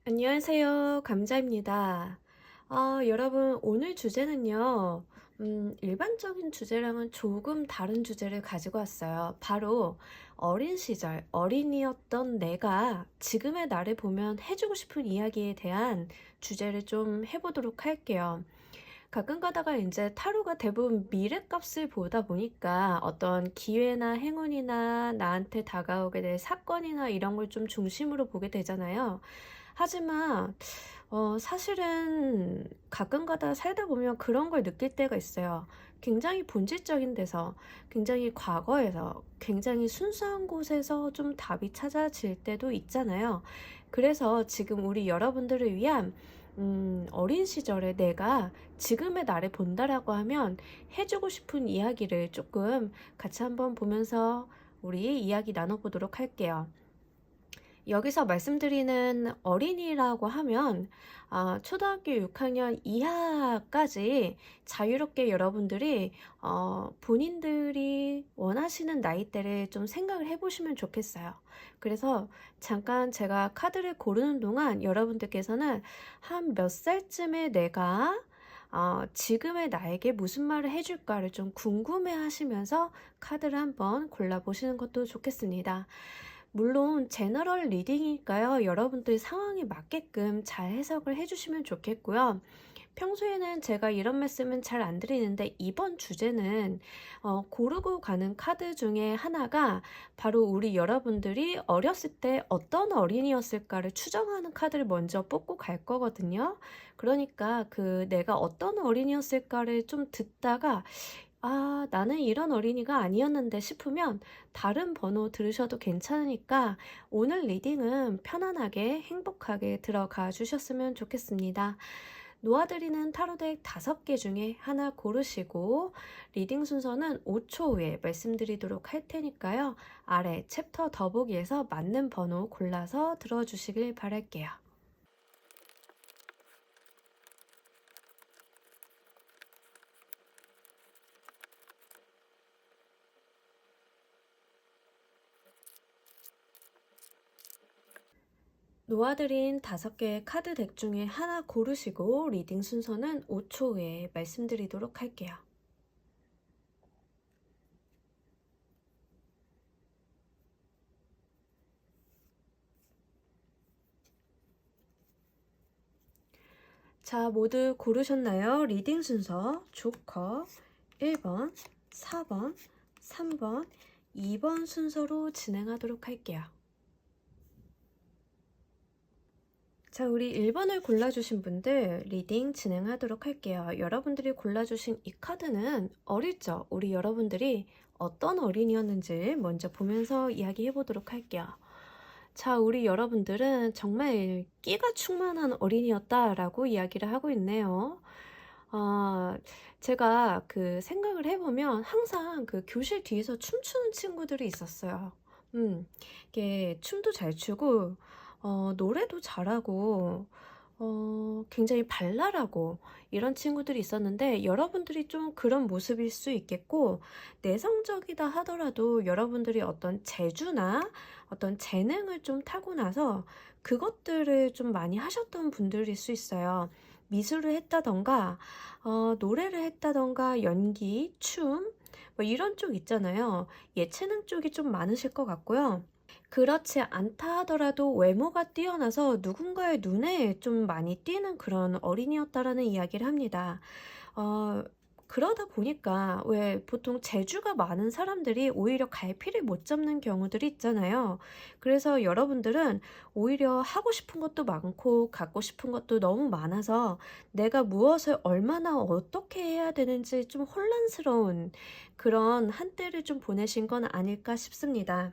안녕하세요. 감자입니다. 여러분, 오늘 주제는요, 일반적인 주제랑은 조금 다른 주제를 가지고 왔어요. 바로 어린 시절, 어린이였던 내가 지금의 나를 보면 해주고 싶은 이야기에 대한 주제를 좀 해보도록 할게요. 가끔 가다가 이제 타로가 대부분 미래값을 보다 보니까 어떤 기회나 행운이나 나한테 다가오게 될 사건이나 이런 걸 좀 중심으로 보게 되잖아요. 하지만 사실은 가끔 가다 살다 보면 그런 걸 느낄 때가 있어요. 굉장히 본질적인 데서, 굉장히 과거에서, 굉장히 순수한 곳에서 좀 답이 찾아질 때도 있잖아요. 그래서 지금 우리 여러분들을 위한 어린 시절에 내가 지금의 나를 본다라고 하면 해주고 싶은 이야기를 조금 같이 한번 보면서 우리 이야기 나눠보도록 할게요. 여기서 말씀드리는 어린이라고 하면 초등학교 6학년 이하까지 자유롭게 여러분들이 본인들이 원하시는 나이대를 좀 생각을 해보시면 좋겠어요. 그래서 잠깐 제가 카드를 고르는 동안 여러분들께서는 한 몇 살쯤에 내가 지금의 나에게 무슨 말을 해줄까를 좀 궁금해 하시면서 카드를 한번 골라보시는 것도 좋겠습니다. 물론 제너럴 리딩이니까요. 여러분들 상황에 맞게끔 잘 해석을 해주시면 좋겠고요. 평소에는 제가 이런 말씀은 잘 안 드리는데 이번 주제는 고르고 가는 카드 중에 하나가 바로 우리 여러분들이 어렸을 때 어떤 어린이였을까를 추정하는 카드를 먼저 뽑고 갈 거거든요. 그러니까 내가 어떤 어린이였을까를 좀 듣다가 나는 이런 어린이가 아니었는데 싶으면 다른 번호 들으셔도 괜찮으니까 오늘 리딩은 편안하게 행복하게 들어가 주셨으면 좋겠습니다. 놓아드리는 타로덱 5개 중에 하나 고르시고 리딩 순서는 5초 후에 말씀드리도록 할 테니까요. 아래 챕터 더보기에서 맞는 번호 골라서 들어주시길 바랄게요. 놓아드린 5개의 카드 덱 중에 하나 고르시고 리딩 순서는 5초 후에 말씀드리도록 할게요. 자, 모두 고르셨나요? 리딩 순서 조커 1번, 4번, 3번, 2번 순서로 진행하도록 할게요. 자, 우리 1번을 골라주신 분들 리딩 진행하도록 할게요. 여러분들이 골라주신 이 카드는 어릴 적 우리 여러분들이 어떤 어린이였는지 먼저 보면서 이야기해 보도록 할게요. 자, 우리 여러분들은 정말 끼가 충만한 어린이였다라고 이야기를 하고 있네요. 제가 생각을 해보면 항상 교실 뒤에서 춤추는 친구들이 있었어요. 이게 춤도 잘 추고, 노래도 잘하고, 굉장히 발랄하고 이런 친구들이 있었는데 여러분들이 좀 그런 모습일 수 있겠고 내성적이다 하더라도 여러분들이 어떤 재주나 어떤 재능을 좀 타고나서 그것들을 좀 많이 하셨던 분들일 수 있어요. 미술을 했다던가 노래를 했다던가 연기, 춤 뭐 이런 쪽 있잖아요. 예체능 쪽이 좀 많으실 것 같고요. 그렇지 않다 하더라도 외모가 뛰어나서 누군가의 눈에 좀 많이 띄는 그런 어린이였다라는 이야기를 합니다. 그러다 보니까 왜 보통 재주가 많은 사람들이 오히려 갈피를 못 잡는 경우들이 있잖아요. 그래서 여러분들은 오히려 하고 싶은 것도 많고 갖고 싶은 것도 너무 많아서 내가 무엇을 얼마나 어떻게 해야 되는지 좀 혼란스러운 그런 한때를 좀 보내신 건 아닐까 싶습니다.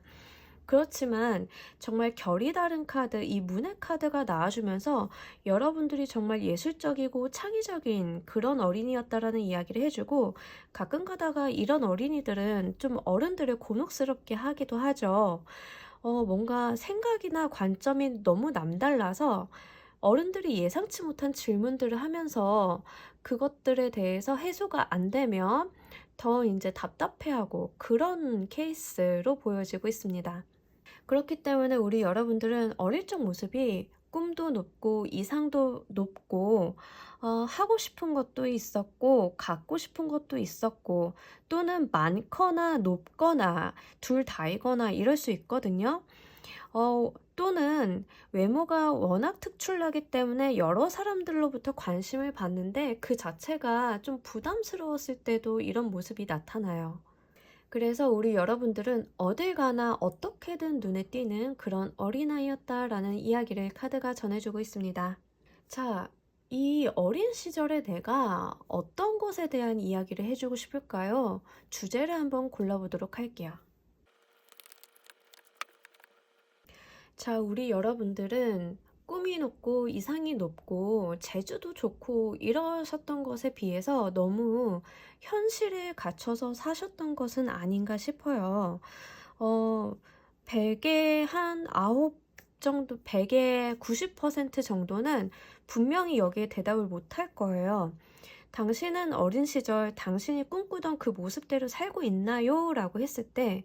그렇지만 정말 결이 다른 카드, 이 문의 카드가 나와주면서 여러분들이 정말 예술적이고 창의적인 그런 어린이였다라는 이야기를 해주고 가끔 가다가 이런 어린이들은 좀 어른들을 곤혹스럽게 하기도 하죠. 뭔가 생각이나 관점이 너무 남달라서 어른들이 예상치 못한 질문들을 하면서 그것들에 대해서 해소가 안 되면 더 이제 답답해하고 그런 케이스로 보여지고 있습니다. 그렇기 때문에 우리 여러분들은 어릴 적 모습이 꿈도 높고 이상도 높고 하고 싶은 것도 있었고 갖고 싶은 것도 있었고 또는 많거나 높거나 둘 다이거나 이럴 수 있거든요. 또는 외모가 워낙 특출나기 때문에 여러 사람들로부터 관심을 받는데 그 자체가 좀 부담스러웠을 때도 이런 모습이 나타나요. 그래서 우리 여러분들은 어딜 가나 어떻게든 눈에 띄는 그런 어린아이였다라는 이야기를 카드가 전해주고 있습니다. 자, 이 어린 시절의 내가 어떤 것에 대한 이야기를 해주고 싶을까요? 주제를 한번 골라보도록 할게요. 자, 우리 여러분들은 꿈이 높고 이상이 높고 재주도 좋고 이러셨던 것에 비해서 너무 현실에 갇혀서 사셨던 것은 아닌가 싶어요. 100에 한 9 정도, 100에 90% 정도는 분명히 여기에 대답을 못할 거예요. 당신은 어린 시절 당신이 꿈꾸던 그 모습대로 살고 있나요? 라고 했을 때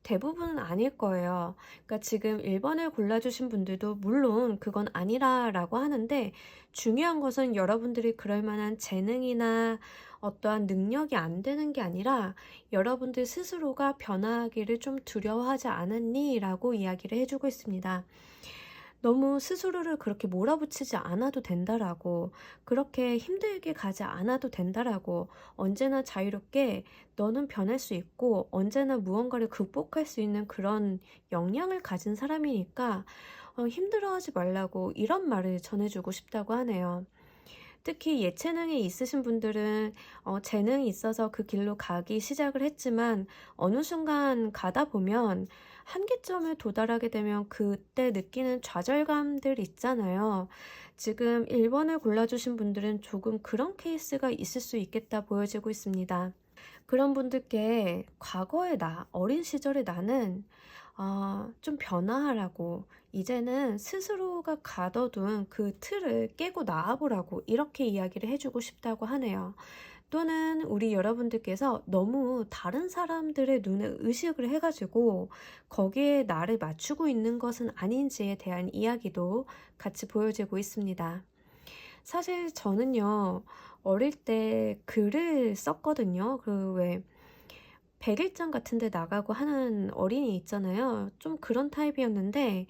대부분은 아닐 거예요. 그러니까 지금 1번을 골라주신 분들도 물론 그건 아니라라고 하는데 중요한 것은 여러분들이 그럴 만한 재능이나 어떠한 능력이 안 되는 게 아니라 여러분들 스스로가 변화하기를 좀 두려워하지 않았니? 라고 이야기를 해주고 있습니다. 너무 스스로를 그렇게 몰아붙이지 않아도 된다라고, 그렇게 힘들게 가지 않아도 된다라고, 언제나 자유롭게 너는 변할 수 있고 언제나 무언가를 극복할 수 있는 그런 역량을 가진 사람이니까 힘들어하지 말라고 이런 말을 전해주고 싶다고 하네요. 특히 예체능이 있으신 분들은 재능이 있어서 그 길로 가기 시작을 했지만 어느 순간 가다 보면 한계점에 도달하게 되면 그때 느끼는 좌절감들 있잖아요. 지금 1번을 골라주신 분들은 조금 그런 케이스가 있을 수 있겠다 보여지고 있습니다. 그런 분들께 과거의 나, 어린 시절의 나는 좀 변화하라고, 이제는 스스로가 가둬둔 그 틀을 깨고 나와보라고 이렇게 이야기를 해주고 싶다고 하네요. 또는 우리 여러분들께서 너무 다른 사람들의 눈에 의식을 해가지고 거기에 나를 맞추고 있는 것은 아닌지에 대한 이야기도 같이 보여지고 있습니다. 사실 저는요, 어릴 때 글을 썼거든요. 그 왜 100일장 같은 데 나가고 하는 어린이 있잖아요. 좀 그런 타입이었는데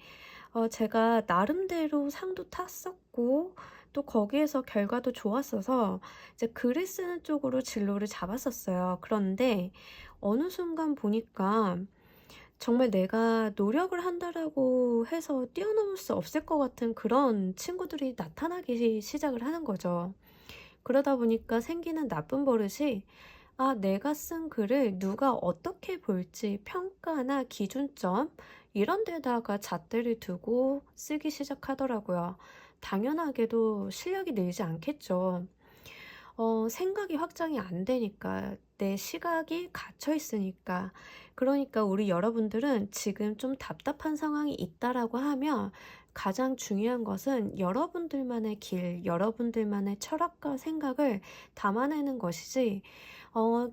제가 나름대로 상도 탔었고 또 거기에서 결과도 좋았어서 이제 글을 쓰는 쪽으로 진로를 잡았었어요. 그런데 어느 순간 보니까 정말 내가 노력을 한다라고 해서 뛰어넘을 수 없을 것 같은 그런 친구들이 나타나기 시작을 하는 거죠. 그러다 보니까 생기는 나쁜 버릇이 내가 쓴 글을 누가 어떻게 볼지 평가나 기준점 이런 데다가 잣대를 두고 쓰기 시작하더라고요. 당연하게도 실력이 늘지 않겠죠. 생각이 확장이 안 되니까, 내 시각이 갇혀 있으니까. 그러니까 우리 여러분들은 지금 좀 답답한 상황이 있다라고 하면 가장 중요한 것은 여러분들만의 길, 여러분들만의 철학과 생각을 담아내는 것이지,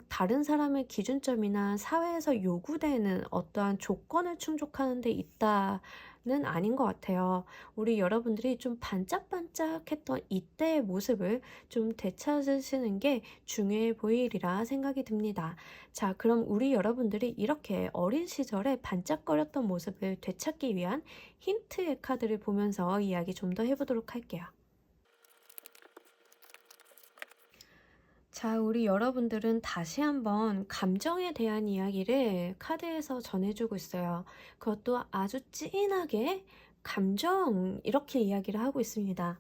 다른 사람의 기준점이나 사회에서 요구되는 어떠한 조건을 충족하는 데 있다는 아닌 것 같아요. 우리 여러분들이 좀 반짝반짝했던 이때의 모습을 좀 되찾으시는 게 중요해 보이리라 생각이 듭니다. 자, 그럼 우리 여러분들이 이렇게 어린 시절에 반짝거렸던 모습을 되찾기 위한 힌트의 카드를 보면서 이야기 좀 더 해보도록 할게요. 자, 우리 여러분들은 다시 한번 감정에 대한 이야기를 카드에서 전해주고 있어요. 그것도 아주 진하게 감정 이렇게 이야기를 하고 있습니다.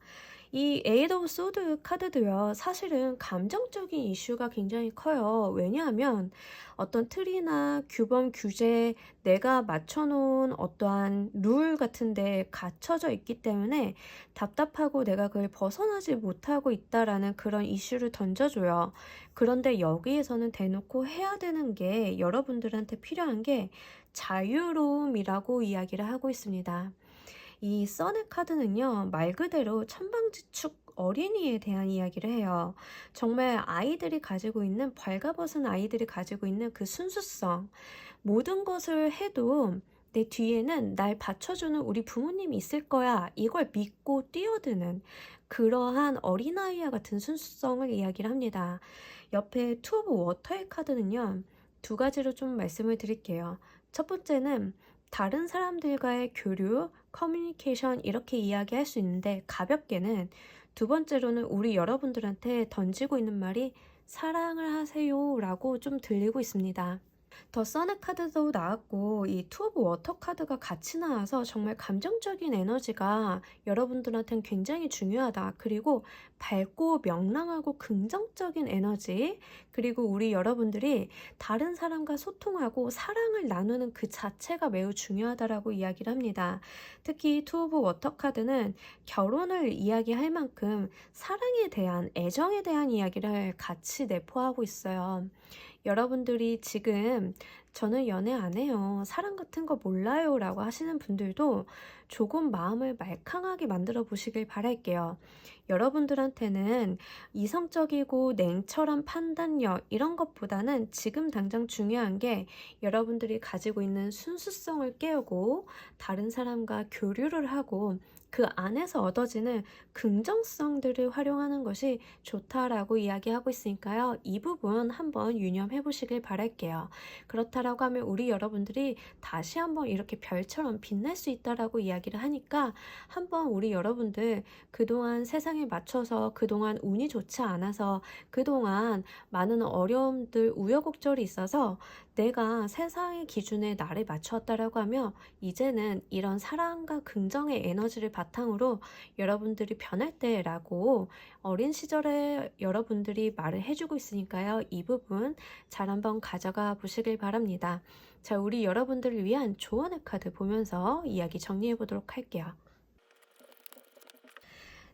이 에이드 오브 소드 카드도요, 사실은 감정적인 이슈가 굉장히 커요. 왜냐하면 어떤 틀이나 규범, 규제, 내가 맞춰놓은 어떠한 룰 같은 데 갇혀져 있기 때문에 답답하고 내가 그걸 벗어나지 못하고 있다라는 그런 이슈를 던져줘요. 그런데 여기에서는 대놓고 해야 되는 게, 여러분들한테 필요한 게 자유로움이라고 이야기를 하고 있습니다. 이 써넷 카드는요, 말 그대로 천방지축 어린이에 대한 이야기를 해요. 정말 아이들이 가지고 있는, 발가벗은 아이들이 가지고 있는 그 순수성, 모든 것을 해도 내 뒤에는 날 받쳐주는 우리 부모님이 있을 거야. 이걸 믿고 뛰어드는 그러한 어린아이와 같은 순수성을 이야기를 합니다. 옆에 투 오브 워터의 카드는요. 두 가지로 좀 말씀을 드릴게요. 첫 번째는 다른 사람들과의 교류, 커뮤니케이션 이렇게 이야기할 수 있는데 가볍게는 두 번째로는 우리 여러분들한테 던지고 있는 말이 사랑을 하세요 라고 좀 들리고 있습니다. 더 선의 카드도 나왔고 이 투 오브 워터 카드가 같이 나와서 정말 감정적인 에너지가 여러분들한테는 굉장히 중요하다. 그리고 밝고 명랑하고 긍정적인 에너지, 그리고 우리 여러분들이 다른 사람과 소통하고 사랑을 나누는 그 자체가 매우 중요하다라고 이야기를 합니다. 특히 투 오브 워터 카드는 결혼을 이야기할 만큼 사랑에 대한, 애정에 대한 이야기를 같이 내포하고 있어요. 여러분들이 지금 저는 연애 안 해요, 사랑 같은 거 몰라요 라고 하시는 분들도 조금 마음을 말캉하게 만들어 보시길 바랄게요. 여러분들한테는 이성적이고 냉철한 판단력 이런 것보다는 지금 당장 중요한 게 여러분들이 가지고 있는 순수성을 깨우고 다른 사람과 교류를 하고 그 안에서 얻어지는 긍정성들을 활용하는 것이 좋다라고 이야기하고 있으니까요. 이 부분 한번 유념해 보시길 바랄게요. 그렇다라고 하면 우리 여러분들이 다시 한번 이렇게 별처럼 빛날 수 있다라고 이야기를 하니까 한번 우리 여러분들 그동안 세상에 맞춰서 그동안 운이 좋지 않아서 그동안 많은 어려움들 우여곡절이 있어서 내가 세상의 기준에 나를 맞추었다라고 하면 이제는 이런 사랑과 긍정의 에너지를 바탕으로 여러분들이 변할 때라고 어린 시절에 여러분들이 말을 해주고 있으니까요. 이 부분 잘 한번 가져가 보시길 바랍니다. 자, 우리 여러분들을 위한 조언의 카드 보면서 이야기 정리해 보도록 할게요.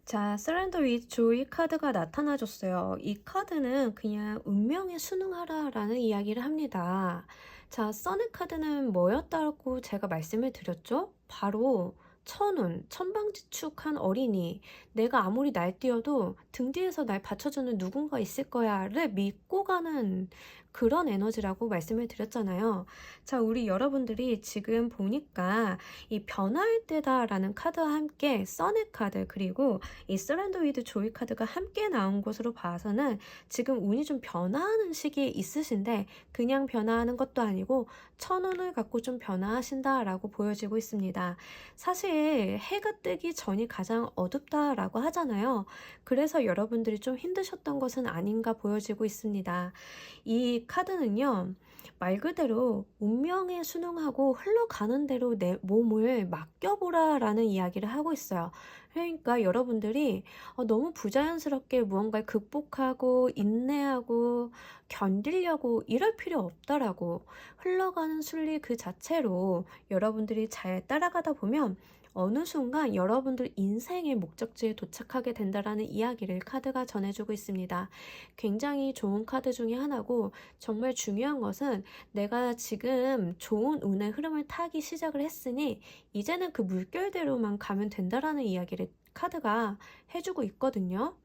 자, 서렌더 위드 조이 카드가 나타나줬어요. 이 카드는 그냥 운명에 순응하라 라는 이야기를 합니다. 자, 선의 카드는 뭐였다고 제가 말씀을 드렸죠? 바로 천운, 천방지축한 어린이, 내가 아무리 날뛰어도 등 뒤에서 날 받쳐주는 누군가 있을 거야를 믿고 가는 그런 에너지라고 말씀을 드렸잖아요. 자, 우리 여러분들이 지금 보니까 이 변화할 때다라는 카드와 함께 선의 카드, 그리고 이 서렌더 위드 조이 카드가 함께 나온 것으로 봐서는 지금 운이 좀 변화하는 시기에 있으신데 그냥 변화하는 것도 아니고 천운을 갖고 좀 변화하신다라고 보여지고 있습니다. 사실 해가 뜨기 전이 가장 어둡다라고 하잖아요. 그래서 여러분들이 좀 힘드셨던 것은 아닌가 보여지고 있습니다. 이 카드는요, 말 그대로 운명에 순응하고 흘러가는 대로 내 몸을 맡겨보라 라는 이야기를 하고 있어요. 그러니까 여러분들이 너무 부자연스럽게 무언가를 극복하고 인내하고 견디려고 이럴 필요 없다라고, 흘러가는 순리 그 자체로 여러분들이 잘 따라가다 보면 어느 순간 여러분들 인생의 목적지에 도착하게 된다라는 이야기를 카드가 전해주고 있습니다. 굉장히 좋은 카드 중에 하나고, 정말 중요한 것은 내가 지금 좋은 운의 흐름을 타기 시작을 했으니 이제는 그 물결대로만 가면 된다라는 이야기를 카드가 해주고 있거든요.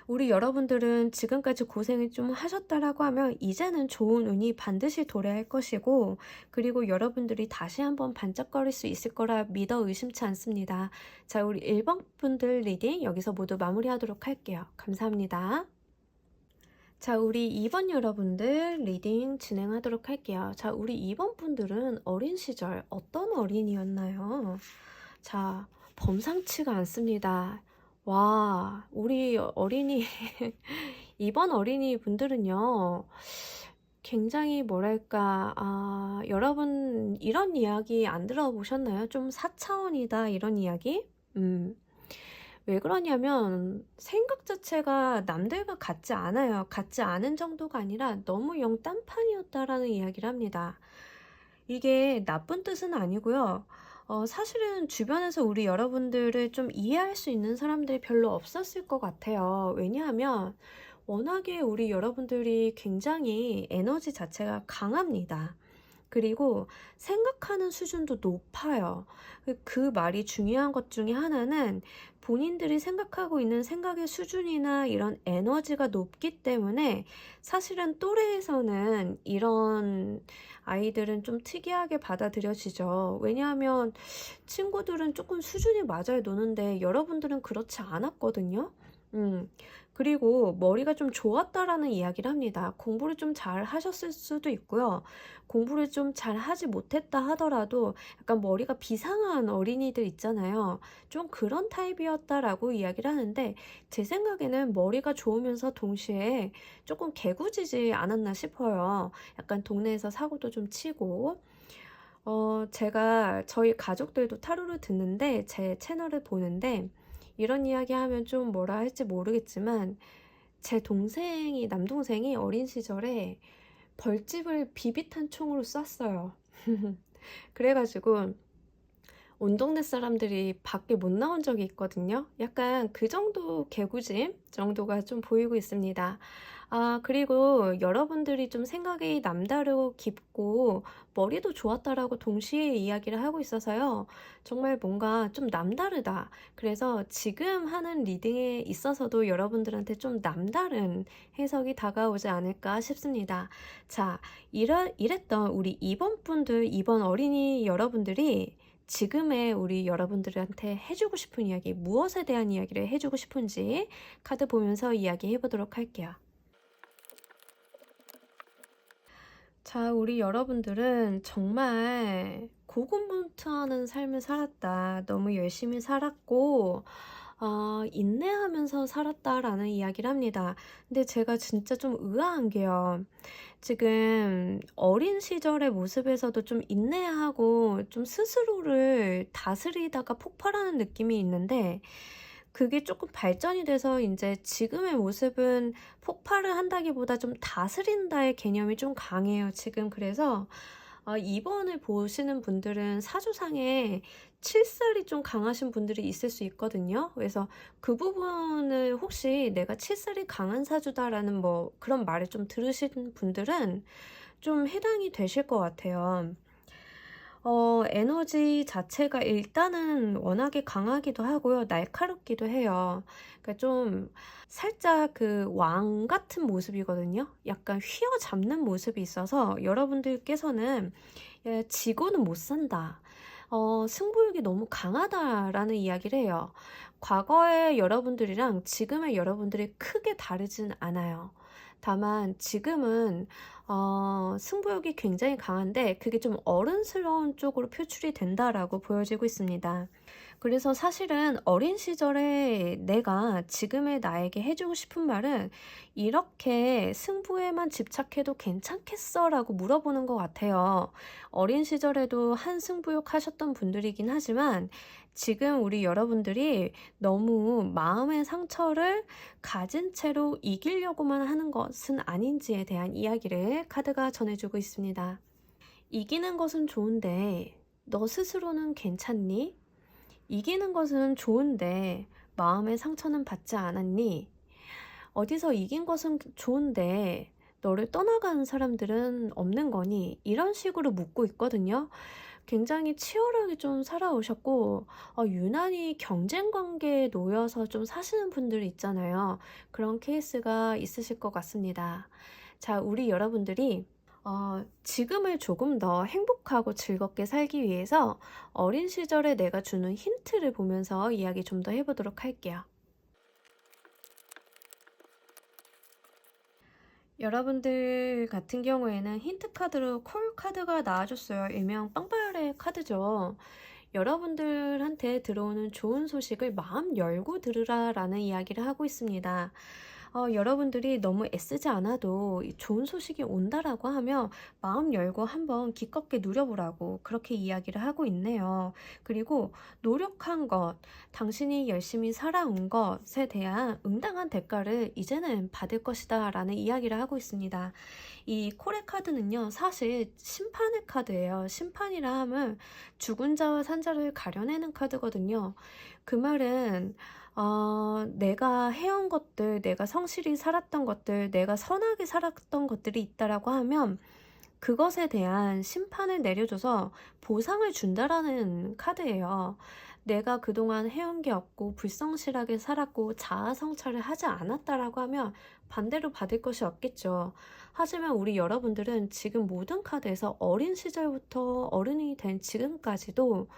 우리 여러분들은 지금까지 고생을 좀 하셨다라고 하면 이제는 좋은 운이 반드시 도래할 것이고, 그리고 여러분들이 다시 한번 반짝거릴 수 있을 거라 믿어 의심치 않습니다. 자, 우리 1번 분들 리딩 여기서 모두 마무리하도록 할게요. 감사합니다. 자, 우리 2번 여러분들 리딩 진행하도록 할게요. 자, 우리 2번 분들은 어린 시절 어떤 어린이였나요? 자, 범상치가 않습니다. 와, 우리 어린이, 이번 어린이 분들은요, 굉장히 뭐랄까, 여러분 이런 이야기 안 들어보셨나요? 좀 4차원이다 이런 이야기? 왜 그러냐면 생각 자체가 남들과 같지 않아요. 같지 않은 정도가 아니라 너무 영 딴판이었다라는 이야기를 합니다. 이게 나쁜 뜻은 아니고요. 사실은 주변에서 우리 여러분들을 좀 이해할 수 있는 사람들이 별로 없었을 것 같아요. 왜냐하면 워낙에 우리 여러분들이 굉장히 에너지 자체가 강합니다. 그리고 생각하는 수준도 높아요. 그 말이 중요한 것 중에 하나는 본인들이 생각하고 있는 생각의 수준이나 이런 에너지가 높기 때문에 사실은 또래에서는 이런 아이들은 좀 특이하게 받아들여지죠. 왜냐하면 친구들은 조금 수준이 맞아야 노는데 여러분들은 그렇지 않았거든요. 음. 그리고 머리가 좀 좋았다라는 이야기를 합니다. 공부를 좀 잘 하셨을 수도 있고요. 공부를 좀 잘 하지 못했다 하더라도 약간 머리가 비상한 어린이들 있잖아요. 좀 그런 타입이었다라고 이야기를 하는데 제 생각에는 머리가 좋으면서 동시에 조금 개구지지 않았나 싶어요. 약간 동네에서 사고도 좀 치고. 제가 저희 가족들도 타로를 듣는데 제 채널을 보는데 이런 이야기 하면 좀 뭐라 할지 모르겠지만 제 동생이 남동생이 어린 시절에 벌집을 비비탄 총으로 쐈어요. 그래 가지고 온 동네 사람들이 밖에 못 나온 적이 있거든요. 약간 그 정도 개구짐 정도가 좀 보이고 있습니다. 그리고 여러분들이 좀 생각이 남다르고 깊고 머리도 좋았다라고 동시에 이야기를 하고 있어서요. 정말 뭔가 좀 남다르다. 그래서 지금 하는 리딩에 있어서도 여러분들한테 좀 남다른 해석이 다가오지 않을까 싶습니다. 자, 이랬던 우리 2번 분들, 2번 어린이 여러분들이 지금의 우리 여러분들한테 해주고 싶은 이야기, 무엇에 대한 이야기를 해주고 싶은지 카드 보면서 이야기해 보도록 할게요. 자, 우리 여러분들은 정말 고군분투하는 삶을 살았다. 너무 열심히 살았고, 인내하면서 살았다라는 이야기를 합니다. 근데 제가 진짜 좀 의아한 게요. 지금 어린 시절의 모습에서도 좀 인내하고 좀 스스로를 다스리다가 폭발하는 느낌이 있는데 그게 조금 발전이 돼서 이제 지금의 모습은 폭발을 한다기보다 좀 다스린다의 개념이 좀 강해요, 지금. 그래서 2번을 보시는 분들은 사주상에 칠살이 좀 강하신 분들이 있을 수 있거든요. 그래서 그 부분을 혹시 내가 칠살이 강한 사주다라는 뭐 그런 말을 좀 들으신 분들은 좀 해당이 되실 것 같아요. 에너지 자체가 일단은 워낙에 강하기도 하고요. 날카롭기도 해요. 그러니까 좀 살짝 그 왕 같은 모습이거든요. 약간 휘어잡는 모습이 있어서 여러분들께서는 지고는 못 산다. 승부욕이 너무 강하다라는 이야기를 해요. 과거의 여러분들이랑 지금의 여러분들이 크게 다르진 않아요. 다만 지금은 승부욕이 굉장히 강한데 그게 좀 어른스러운 쪽으로 표출이 된다라고 보여지고 있습니다. 그래서 사실은 어린 시절에 내가 지금의 나에게 해주고 싶은 말은 이렇게 승부에만 집착해도 괜찮겠어? 라고 물어보는 것 같아요. 어린 시절에도 한 승부욕 하셨던 분들이긴 하지만 지금 우리 여러분들이 너무 마음의 상처를 가진 채로 이기려고만 하는 것은 아닌지에 대한 이야기를 카드가 전해주고 있습니다. 이기는 것은 좋은데 너 스스로는 괜찮니? 이기는 것은 좋은데 마음의 상처는 받지 않았니? 어디서 이긴 것은 좋은데 너를 떠나가는 사람들은 없는 거니? 이런 식으로 묻고 있거든요. 굉장히 치열하게 좀 살아오셨고 유난히 경쟁 관계에 놓여서 좀 사시는 분들이 있잖아요. 그런 케이스가 있으실 것 같습니다. 자, 우리 여러분들이 지금을 조금 더 행복하고 즐겁게 살기 위해서 어린 시절에 내가 주는 힌트를 보면서 이야기 좀 더 해보도록 할게요. 여러분들 같은 경우에는 힌트 카드로 콜 카드가 나와줬어요. 일명 빵빠레 카드죠. 여러분들한테 들어오는 좋은 소식을 마음 열고 들으라 라는 이야기를 하고 있습니다. 여러분들이 너무 애쓰지 않아도 좋은 소식이 온다라고 하면 마음 열고 한번 기껍게 누려보라고 그렇게 이야기를 하고 있네요. 그리고 노력한 것, 당신이 열심히 살아온 것에 대한 응당한 대가를 이제는 받을 것이다 라는 이야기를 하고 있습니다. 이 코레 카드는요, 사실 심판의 카드예요. 심판이라 함은 죽은 자와 산 자를 가려내는 카드거든요. 그 말은 내가 해온 것들, 내가 성실히 살았던 것들, 내가 선하게 살았던 것들이 있다라고 하면 그것에 대한 심판을 내려줘서 보상을 준다라는 카드예요. 내가 그동안 해온 게 없고 불성실하게 살았고 자아 성찰을 하지 않았다라고 하면 반대로 받을 것이 없겠죠. 하지만 우리 여러분들은 지금 모든 카드에서 어린 시절부터 어른이 된 지금까지도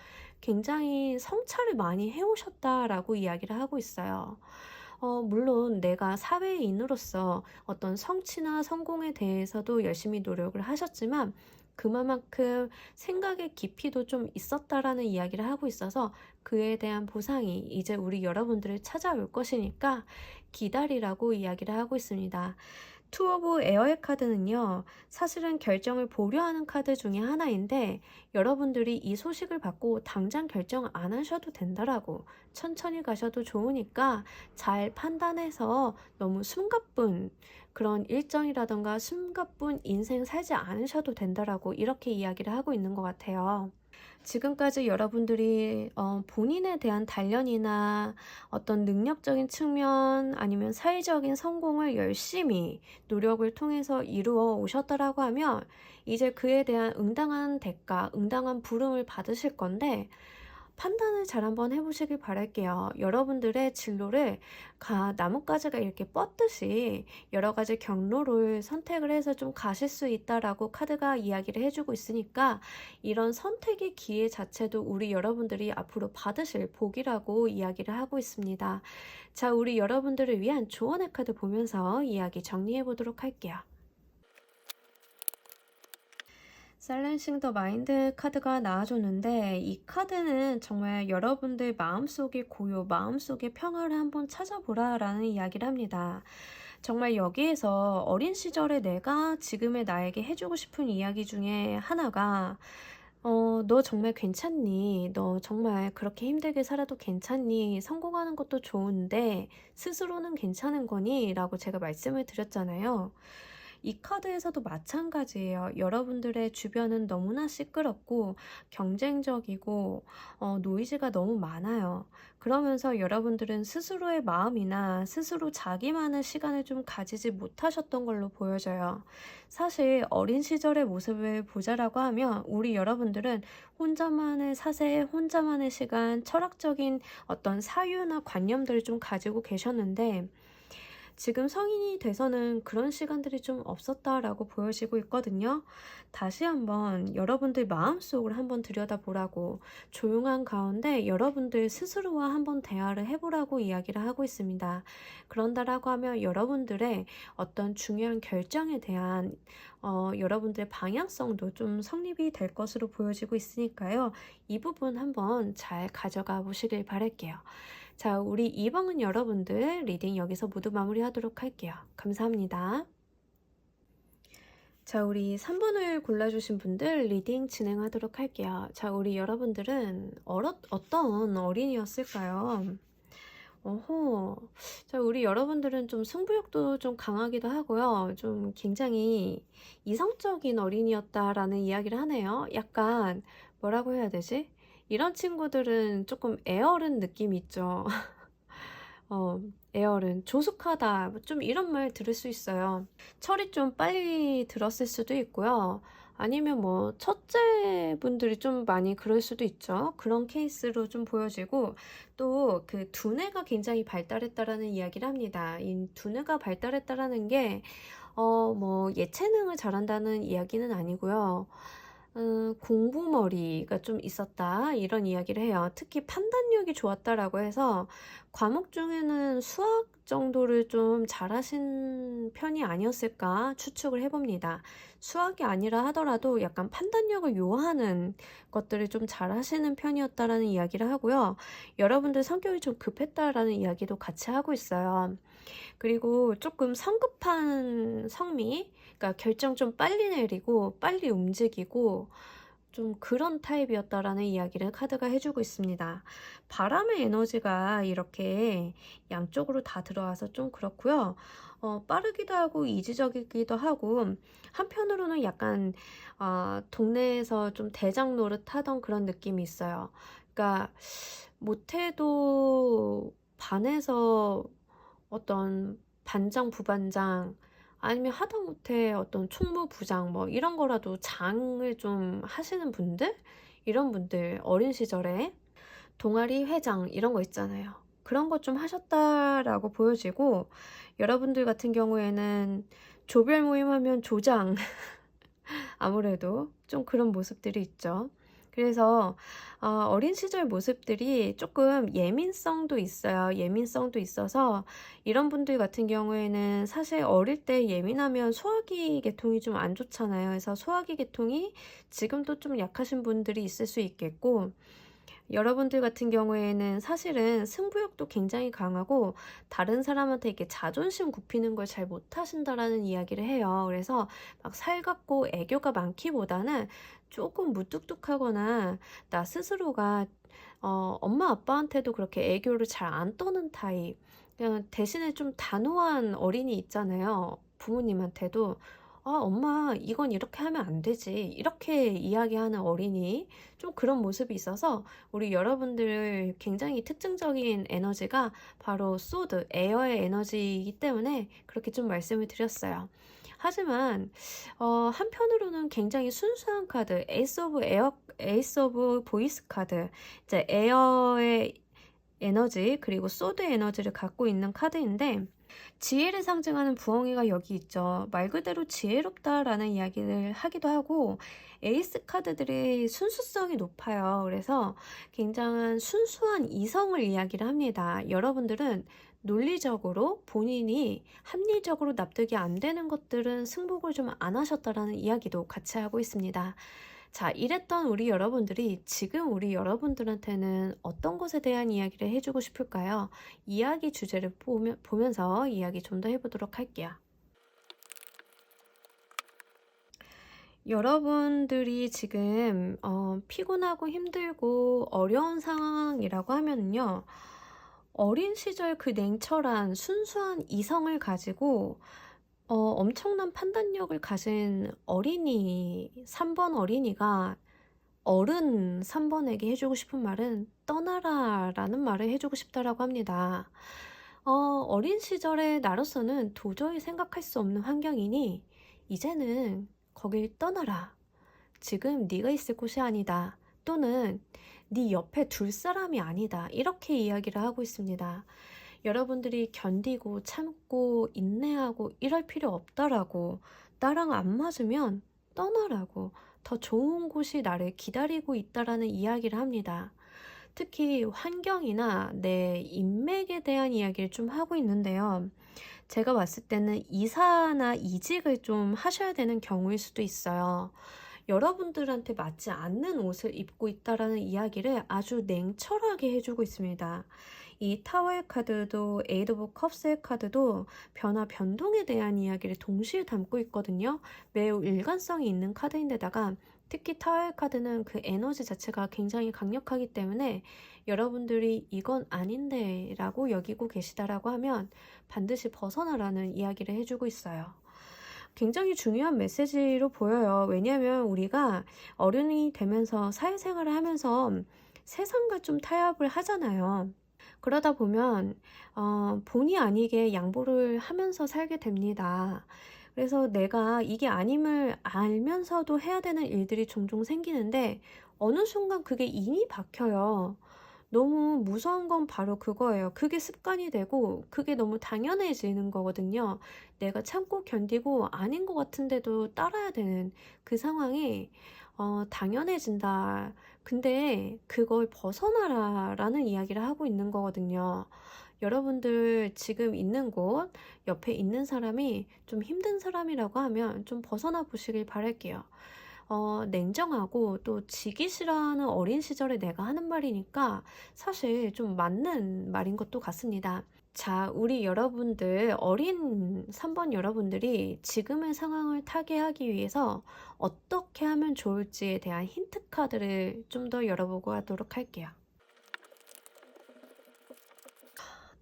굉장히 성찰을 많이 해오셨다라고 이야기를 하고 있어요. 물론 내가 사회인으로서 어떤 성취나 성공에 대해서도 열심히 노력을 하셨지만 그만큼 생각의 깊이도 좀 있었다라는 이야기를 하고 있어서 그에 대한 보상이 이제 우리 여러분들을 찾아올 것이니까 기다리라고 이야기를 하고 있습니다. 투 오브 에어의 카드는요, 사실은 결정을 보류하는 카드 중에 하나인데 여러분들이 이 소식을 받고 당장 결정 안 하셔도 된다라고, 천천히 가셔도 좋으니까 잘 판단해서 너무 숨가쁜 그런 일정이라던가 숨가쁜 인생 살지 않으셔도 된다라고 이렇게 이야기를 하고 있는 것 같아요. 지금까지 여러분들이 본인에 대한 단련이나 어떤 능력적인 측면 아니면 사회적인 성공을 열심히 노력을 통해서 이루어 오셨다라고 하면 이제 그에 대한 응당한 대가, 응당한 부름을 받으실 건데 판단을 잘 한번 해보시길 바랄게요. 여러분들의 진로를 나뭇가지가 이렇게 뻗듯이 여러 가지 경로를 선택을 해서 좀 가실 수 있다라고 카드가 이야기를 해주고 있으니까 이런 선택의 기회 자체도 우리 여러분들이 앞으로 받으실 복이라고 이야기를 하고 있습니다. 자, 우리 여러분들을 위한 조언의 카드 보면서 이야기 정리해 보도록 할게요. 셀렌싱 더 마인드 카드가 나와줬는데 이 카드는 정말 여러분들 마음속의 고요, 마음속의 평화를 한번 찾아보라 라는 이야기를 합니다. 정말 여기에서 어린 시절에 내가 지금의 나에게 해주고 싶은 이야기 중에 하나가 너 정말 괜찮니? 너 정말 그렇게 힘들게 살아도 괜찮니? 성공하는 것도 좋은데 스스로는 괜찮은 거니? 라고 제가 말씀을 드렸잖아요. 이 카드에서도 마찬가지예요. 여러분들의 주변은 너무나 시끄럽고 경쟁적이고 노이즈가 너무 많아요. 그러면서 여러분들은 스스로의 마음이나 스스로 자기만의 시간을 좀 가지지 못하셨던 걸로 보여져요. 사실 어린 시절의 모습을 보자라고 하면 우리 여러분들은 혼자만의 사세, 혼자만의 시간, 철학적인 어떤 사유나 관념들을 좀 가지고 계셨는데 지금 성인이 돼서는 그런 시간들이 좀 없었다라고 보여지고 있거든요. 다시 한번 여러분들 마음속을 한번 들여다보라고, 조용한 가운데 여러분들 스스로와 한번 대화를 해보라고 이야기를 하고 있습니다. 그런다라고 하면 여러분들의 어떤 중요한 결정에 대한 여러분들의 방향성도 좀 성립이 될 것으로 보여지고 있으니까요. 이 부분 한번 잘 가져가 보시길 바랄게요. 자, 우리 2번은 여러분들 리딩 여기서 모두 마무리하도록 할게요. 감사합니다. 자, 우리 3번을 골라주신 분들 리딩 진행하도록 할게요. 자, 우리 여러분들은 어떤 어린이였을까요? 자, 우리 여러분들은 좀 승부욕도 좀 강하기도 하고요. 좀 굉장히 이성적인 어린이였다라는 이야기를 하네요. 약간 뭐라고 해야 되지? 이런 친구들은 조금 애어른 느낌이 있죠. 애어른, 조숙하다, 좀 이런 말 들을 수 있어요. 철이 좀 빨리 들었을 수도 있고요. 아니면 뭐 첫째 분들이 좀 많이 그럴 수도 있죠. 그런 케이스로 좀 보여지고 또 그 두뇌가 굉장히 발달했다라는 이야기를 합니다. 이 두뇌가 발달했다라는 게 뭐 예체능을 잘한다는 이야기는 아니고요. 공부머리가 좀 있었다 이런 이야기를 해요. 특히 판단력이 좋았다라고 해서 과목 중에는 수학 정도를 좀 잘하신 편이 아니었을까 추측을 해봅니다. 수학이 아니라 하더라도 약간 판단력을 요하는 것들을 좀 잘하시는 편이었다라는 이야기를 하고요. 여러분들 성격이 좀 급했다라는 이야기도 같이 하고 있어요. 그리고 조금 성급한 성미, 그러니까 결정 좀 빨리 내리고 빨리 움직이고 좀 그런 타입이었다라는 이야기를 카드가 해주고 있습니다. 바람의 에너지가 이렇게 양쪽으로 다 들어와서 좀 그렇고요. 빠르기도 하고 이지적이기도 하고 한편으로는 약간 동네에서 좀 대장 노릇하던 그런 느낌이 있어요. 그러니까 못해도 반에서 어떤 반장, 부반장 아니면 하다못해 어떤 총무부장 뭐 이런 거라도 장을 좀 하시는 분들, 이런 분들 어린 시절에 동아리 회장 이런 거 있잖아요. 그런 거 좀 하셨다라고 보여지고, 여러분들 같은 경우에는 조별 모임하면 조장 아무래도 좀 그런 모습들이 있죠. 그래서 어린 시절 모습들이 조금 예민성도 있어요. 예민성도 있어서 이런 분들 같은 경우에는 사실 어릴 때 예민하면 소화기 계통이 좀 안 좋잖아요. 그래서 소화기 계통이 지금도 좀 약하신 분들이 있을 수 있겠고, 여러분들 같은 경우에는 사실은 승부욕도 굉장히 강하고 다른 사람한테 이렇게 자존심 굽히는 걸 잘 못하신다라는 이야기를 해요. 그래서 막 살갑고 애교가 많기보다는 조금 무뚝뚝하거나 나 스스로가 엄마 아빠한테도 그렇게 애교를 잘 안 떠는 타입. 그냥 대신에 좀 단호한 어린이 있잖아요. 부모님한테도 엄마 이건 이렇게 하면 안 되지, 이렇게 이야기하는 어린이, 좀 그런 모습이 있어서 우리 여러분들 굉장히 특징적인 에너지가 바로 소드, 에어의 에너지이기 때문에 그렇게 좀 말씀을 드렸어요. 하지만 한편으로는 굉장히 순수한 카드, 에이스 오브 보이스 카드, 이제 에어의 에너지 그리고 소드의 에너지를 갖고 있는 카드인데, 지혜를 상징하는 부엉이가 여기 있죠. 말 그대로 지혜롭다라는 이야기를 하기도 하고, 에이스 카드들이 순수성이 높아요. 그래서 굉장한 순수한 이성을 이야기를 합니다. 여러분들은 논리적으로 본인이 합리적으로 납득이 안 되는 것들은 승복을 좀 안 하셨다라는 이야기도 같이 하고 있습니다. 자, 이랬던 우리 여러분들이 지금 우리 여러분들한테는 어떤 것에 대한 이야기를 해주고 싶을까요? 이야기 주제를 보면서 이야기 좀 더 해보도록 할게요. 여러분들이 지금 피곤하고 힘들고 어려운 상황이라고 하면요, 어린 시절 그 냉철한 순수한 이성을 가지고 엄청난 판단력을 가진 어린이, 3번 어린이가 어른 3번에게 해주고 싶은 말은 떠나라 라는 말을 해주고 싶다라고 합니다. 어린 시절의 나로서는 도저히 생각할 수 없는 환경이니 이제는 거길 떠나라. 지금 네가 있을 곳이 아니다. 또는 네 옆에 둘 사람이 아니다. 이렇게 이야기를 하고 있습니다. 여러분들이 견디고 참고 인내하고 이럴 필요 없다라고, 나랑 안 맞으면 떠나라고, 더 좋은 곳이 나를 기다리고 있다라는 이야기를 합니다. 특히 환경이나 내 인맥에 대한 이야기를 좀 하고 있는데요. 제가 봤을 때는 이사나 이직을 좀 하셔야 되는 경우일 수도 있어요. 여러분들한테 맞지 않는 옷을 입고 있다라는 이야기를 아주 냉철하게 해주고 있습니다. 이 타워의 카드도 에이드 오브 컵스의 카드도 변화 변동에 대한 이야기를 동시에 담고 있거든요. 매우 일관성이 있는 카드인데다가 특히 타워의 카드는 그 에너지 자체가 굉장히 강력하기 때문에 여러분들이 이건 아닌데 라고 여기고 계시다라고 하면 반드시 벗어나라는 이야기를 해주고 있어요. 굉장히 중요한 메시지로 보여요. 왜냐하면 우리가 어른이 되면서 사회생활을 하면서 세상과 좀 타협을 하잖아요. 그러다 보면 본의 아니게 양보를 하면서 살게 됩니다. 그래서 내가 이게 아님을 알면서도 해야 되는 일들이 종종 생기는데 어느 순간 그게 인이 박혀요. 너무 무서운 건 바로 그거예요. 그게 습관이 되고 그게 너무 당연해지는 거거든요. 내가 참고 견디고 아닌 것 같은데도 따라야 되는 그 상황이 당연해진다. 근데 그걸 벗어나라 라는 이야기를 하고 있는 거거든요. 여러분들 지금 있는 곳, 옆에 있는 사람이 좀 힘든 사람이라고 하면 좀 벗어나 보시길 바랄게요. 냉정하고 또 지기 싫어하는 어린 시절에 내가 하는 말이니까 사실 좀 맞는 말인 것도 같습니다. 자, 우리 여러분들, 어린 3번 여러분들이 지금의 상황을 타개하기 위해서 어떻게 하면 좋을지에 대한 힌트 카드를 좀 더 열어보고 하도록 할게요.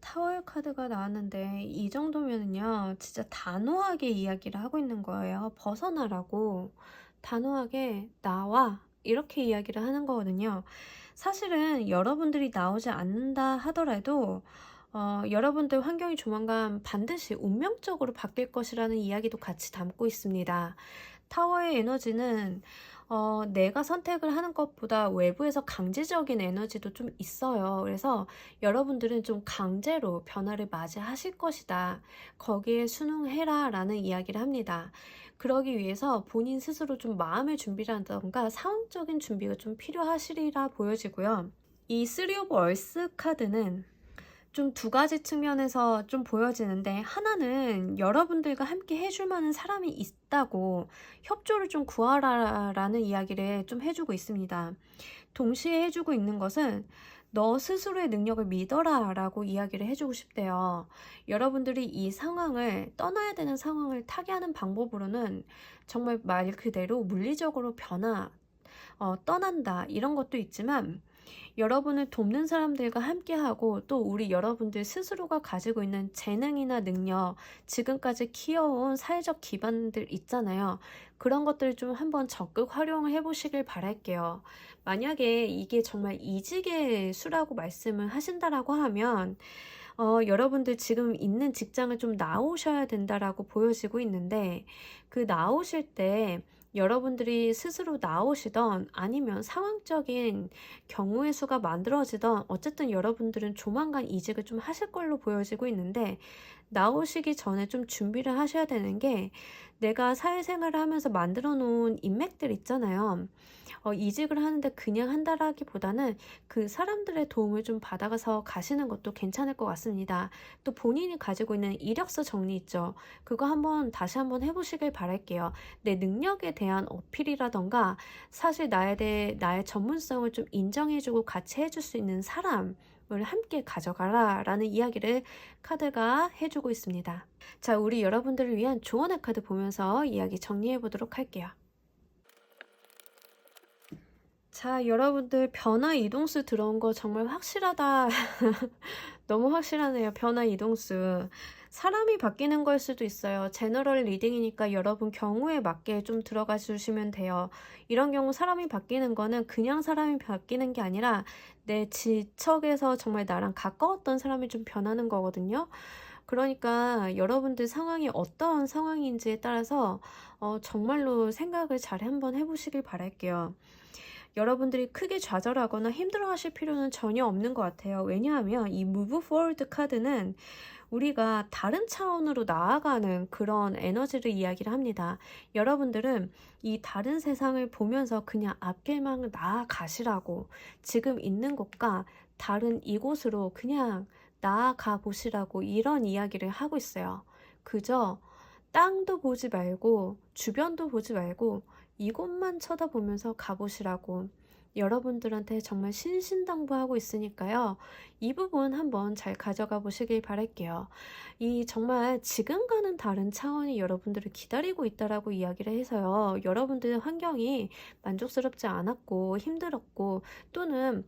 타월 카드가 나왔는데 이 정도면은요, 진짜 단호하게 이야기를 하고 있는 거예요. 벗어나라고. 단호하게 나와. 이렇게 이야기를 하는 거거든요. 사실은 여러분들이 나오지 않는다 하더라도 여러분들 환경이 조만간 반드시 운명적으로 바뀔 것이라는 이야기도 같이 담고 있습니다. 타워의 에너지는 내가 선택을 하는 것보다 외부에서 강제적인 에너지도 좀 있어요. 그래서 여러분들은 좀 강제로 변화를 맞이하실 것이다. 거기에 순응해라 라는 이야기를 합니다. 그러기 위해서 본인 스스로 좀 마음의 준비라던가 상황적인 준비가 좀 필요하시리라 보여지고요. 이 쓰리 오브 얼스 카드는 좀 두 가지 측면에서 좀 보여지는데, 하나는 여러분들과 함께 해줄 만한 사람이 있다고 협조를 좀 구하라라는 이야기를 좀 해주고 있습니다. 동시에 해주고 있는 것은 너 스스로의 능력을 믿어라 라고 이야기를 해주고 싶대요. 여러분들이 이 상황을, 떠나야 되는 상황을 타개하는 방법으로는 정말 말 그대로 물리적으로 떠난다 이런 것도 있지만, 여러분을 돕는 사람들과 함께하고 또 우리 여러분들 스스로가 가지고 있는 재능이나 능력, 지금까지 키워온 사회적 기반들 있잖아요. 그런 것들을 좀 한번 적극 활용을 해보시길 바랄게요. 만약에 이게 정말 이직의 수라고 말씀을 하신다라고 하면 여러분들 지금 있는 직장을 좀 나오셔야 된다라고 보여지고 있는데, 그 나오실 때 여러분들이 스스로 나오시던 아니면 상황적인 경우의 수가 만들어지던 어쨌든 여러분들은 조만간 이직을 좀 하실 걸로 보여지고 있는데, 나오시기 전에 좀 준비를 하셔야 되는 게, 내가 사회생활을 하면서 만들어 놓은 인맥들 있잖아요. 이직을 하는데 그냥 한다라기보다는 그 사람들의 도움을 좀 받아가서 가시는 것도 괜찮을 것 같습니다. 또 본인이 가지고 있는 이력서 정리 있죠. 그거 다시 한번 해보시길 바랄게요. 내 능력에 대한 어필이라던가 사실 나의 전문성을 좀 인정해주고 같이 해줄 수 있는 사람을 함께 가져가라 라는 이야기를 카드가 해주고 있습니다. 자, 우리 여러분들을 위한 조언의 카드 보면서 이야기 정리해 보도록 할게요. 자, 여러분들 변화 이동수 들어온 거 정말 확실하다. 너무 확실하네요. 변화 이동수. 사람이 바뀌는 걸 수도 있어요. 제너럴 리딩이니까 여러분 경우에 맞게 좀 들어가 주시면 돼요. 이런 경우 사람이 바뀌는 거는 그냥 사람이 바뀌는 게 아니라 내 지척에서 정말 나랑 가까웠던 사람이 좀 변하는 거거든요. 그러니까 여러분들 상황이 어떤 상황인지에 따라서 정말로 생각을 잘 한번 해보시길 바랄게요. 여러분들이 크게 좌절하거나 힘들어하실 필요는 전혀 없는 것 같아요. 왜냐하면 이 Move Forward 카드는 우리가 다른 차원으로 나아가는 그런 에너지를 이야기를 합니다. 여러분들은 이 다른 세상을 보면서 그냥 앞길만 나아가시라고, 지금 있는 곳과 다른 이곳으로 그냥 나아가 보시라고 이런 이야기를 하고 있어요. 그저 땅도 보지 말고 주변도 보지 말고 이곳만 쳐다보면서 가보시라고 여러분들한테 정말 신신당부하고 있으니까요. 이 부분 한번 잘 가져가 보시길 바랄게요. 이 정말 지금과는 다른 차원이 여러분들을 기다리고 있다라고 이야기를 해서요. 여러분들의 환경이 만족스럽지 않았고 힘들었고 또는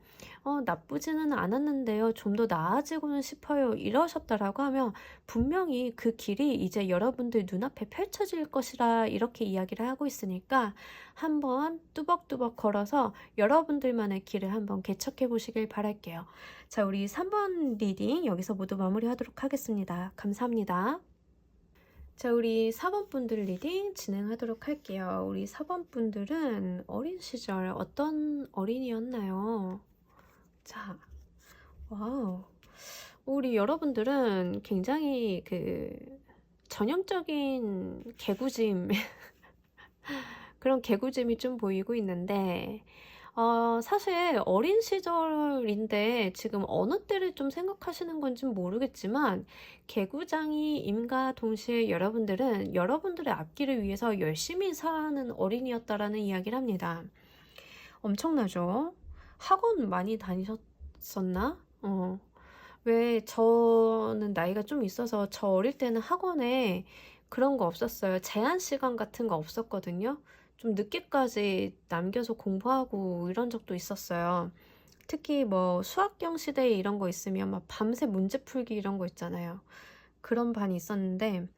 나쁘지는 않았는데요. 좀 더 나아지고는 싶어요. 이러셨다라고 하면 분명히 그 길이 이제 여러분들 눈앞에 펼쳐질 것이라 이렇게 이야기를 하고 있으니까 한번 뚜벅뚜벅 걸어서 여러분들만의 길을 한번 개척해 보시길 바랄게요. 자, 우리 3번 리딩 여기서 모두 마무리하도록 하겠습니다. 감사합니다. 자, 우리 4번 분들 리딩 진행하도록 할게요. 우리 4번 분들은 어린 시절 어떤 어린이였나요? 자, 와우. 우리 여러분들은 굉장히 전형적인 개구짐 그런 개구짐이 좀 보이고 있는데, 사실 어린 시절인데 지금 어느 때를 좀 생각하시는 건지 모르겠지만 개구장이임과 동시에 여러분들은 여러분들의 앞길을 위해서 열심히 사는 어린이였다라는 이야기를 합니다. 엄청나죠? 학원 많이 다니셨었나? 왜 저는 나이가 좀 있어서 저 어릴 때는 학원에 그런 거 없었어요. 제한 시간 같은 거 없었거든요. 좀 늦게까지 남겨서 공부하고 이런 적도 있었어요. 특히 뭐 수학경 시대에 이런 거 있으면 막 밤새 문제 풀기 이런 거 있잖아요. 그런 반이 있었는데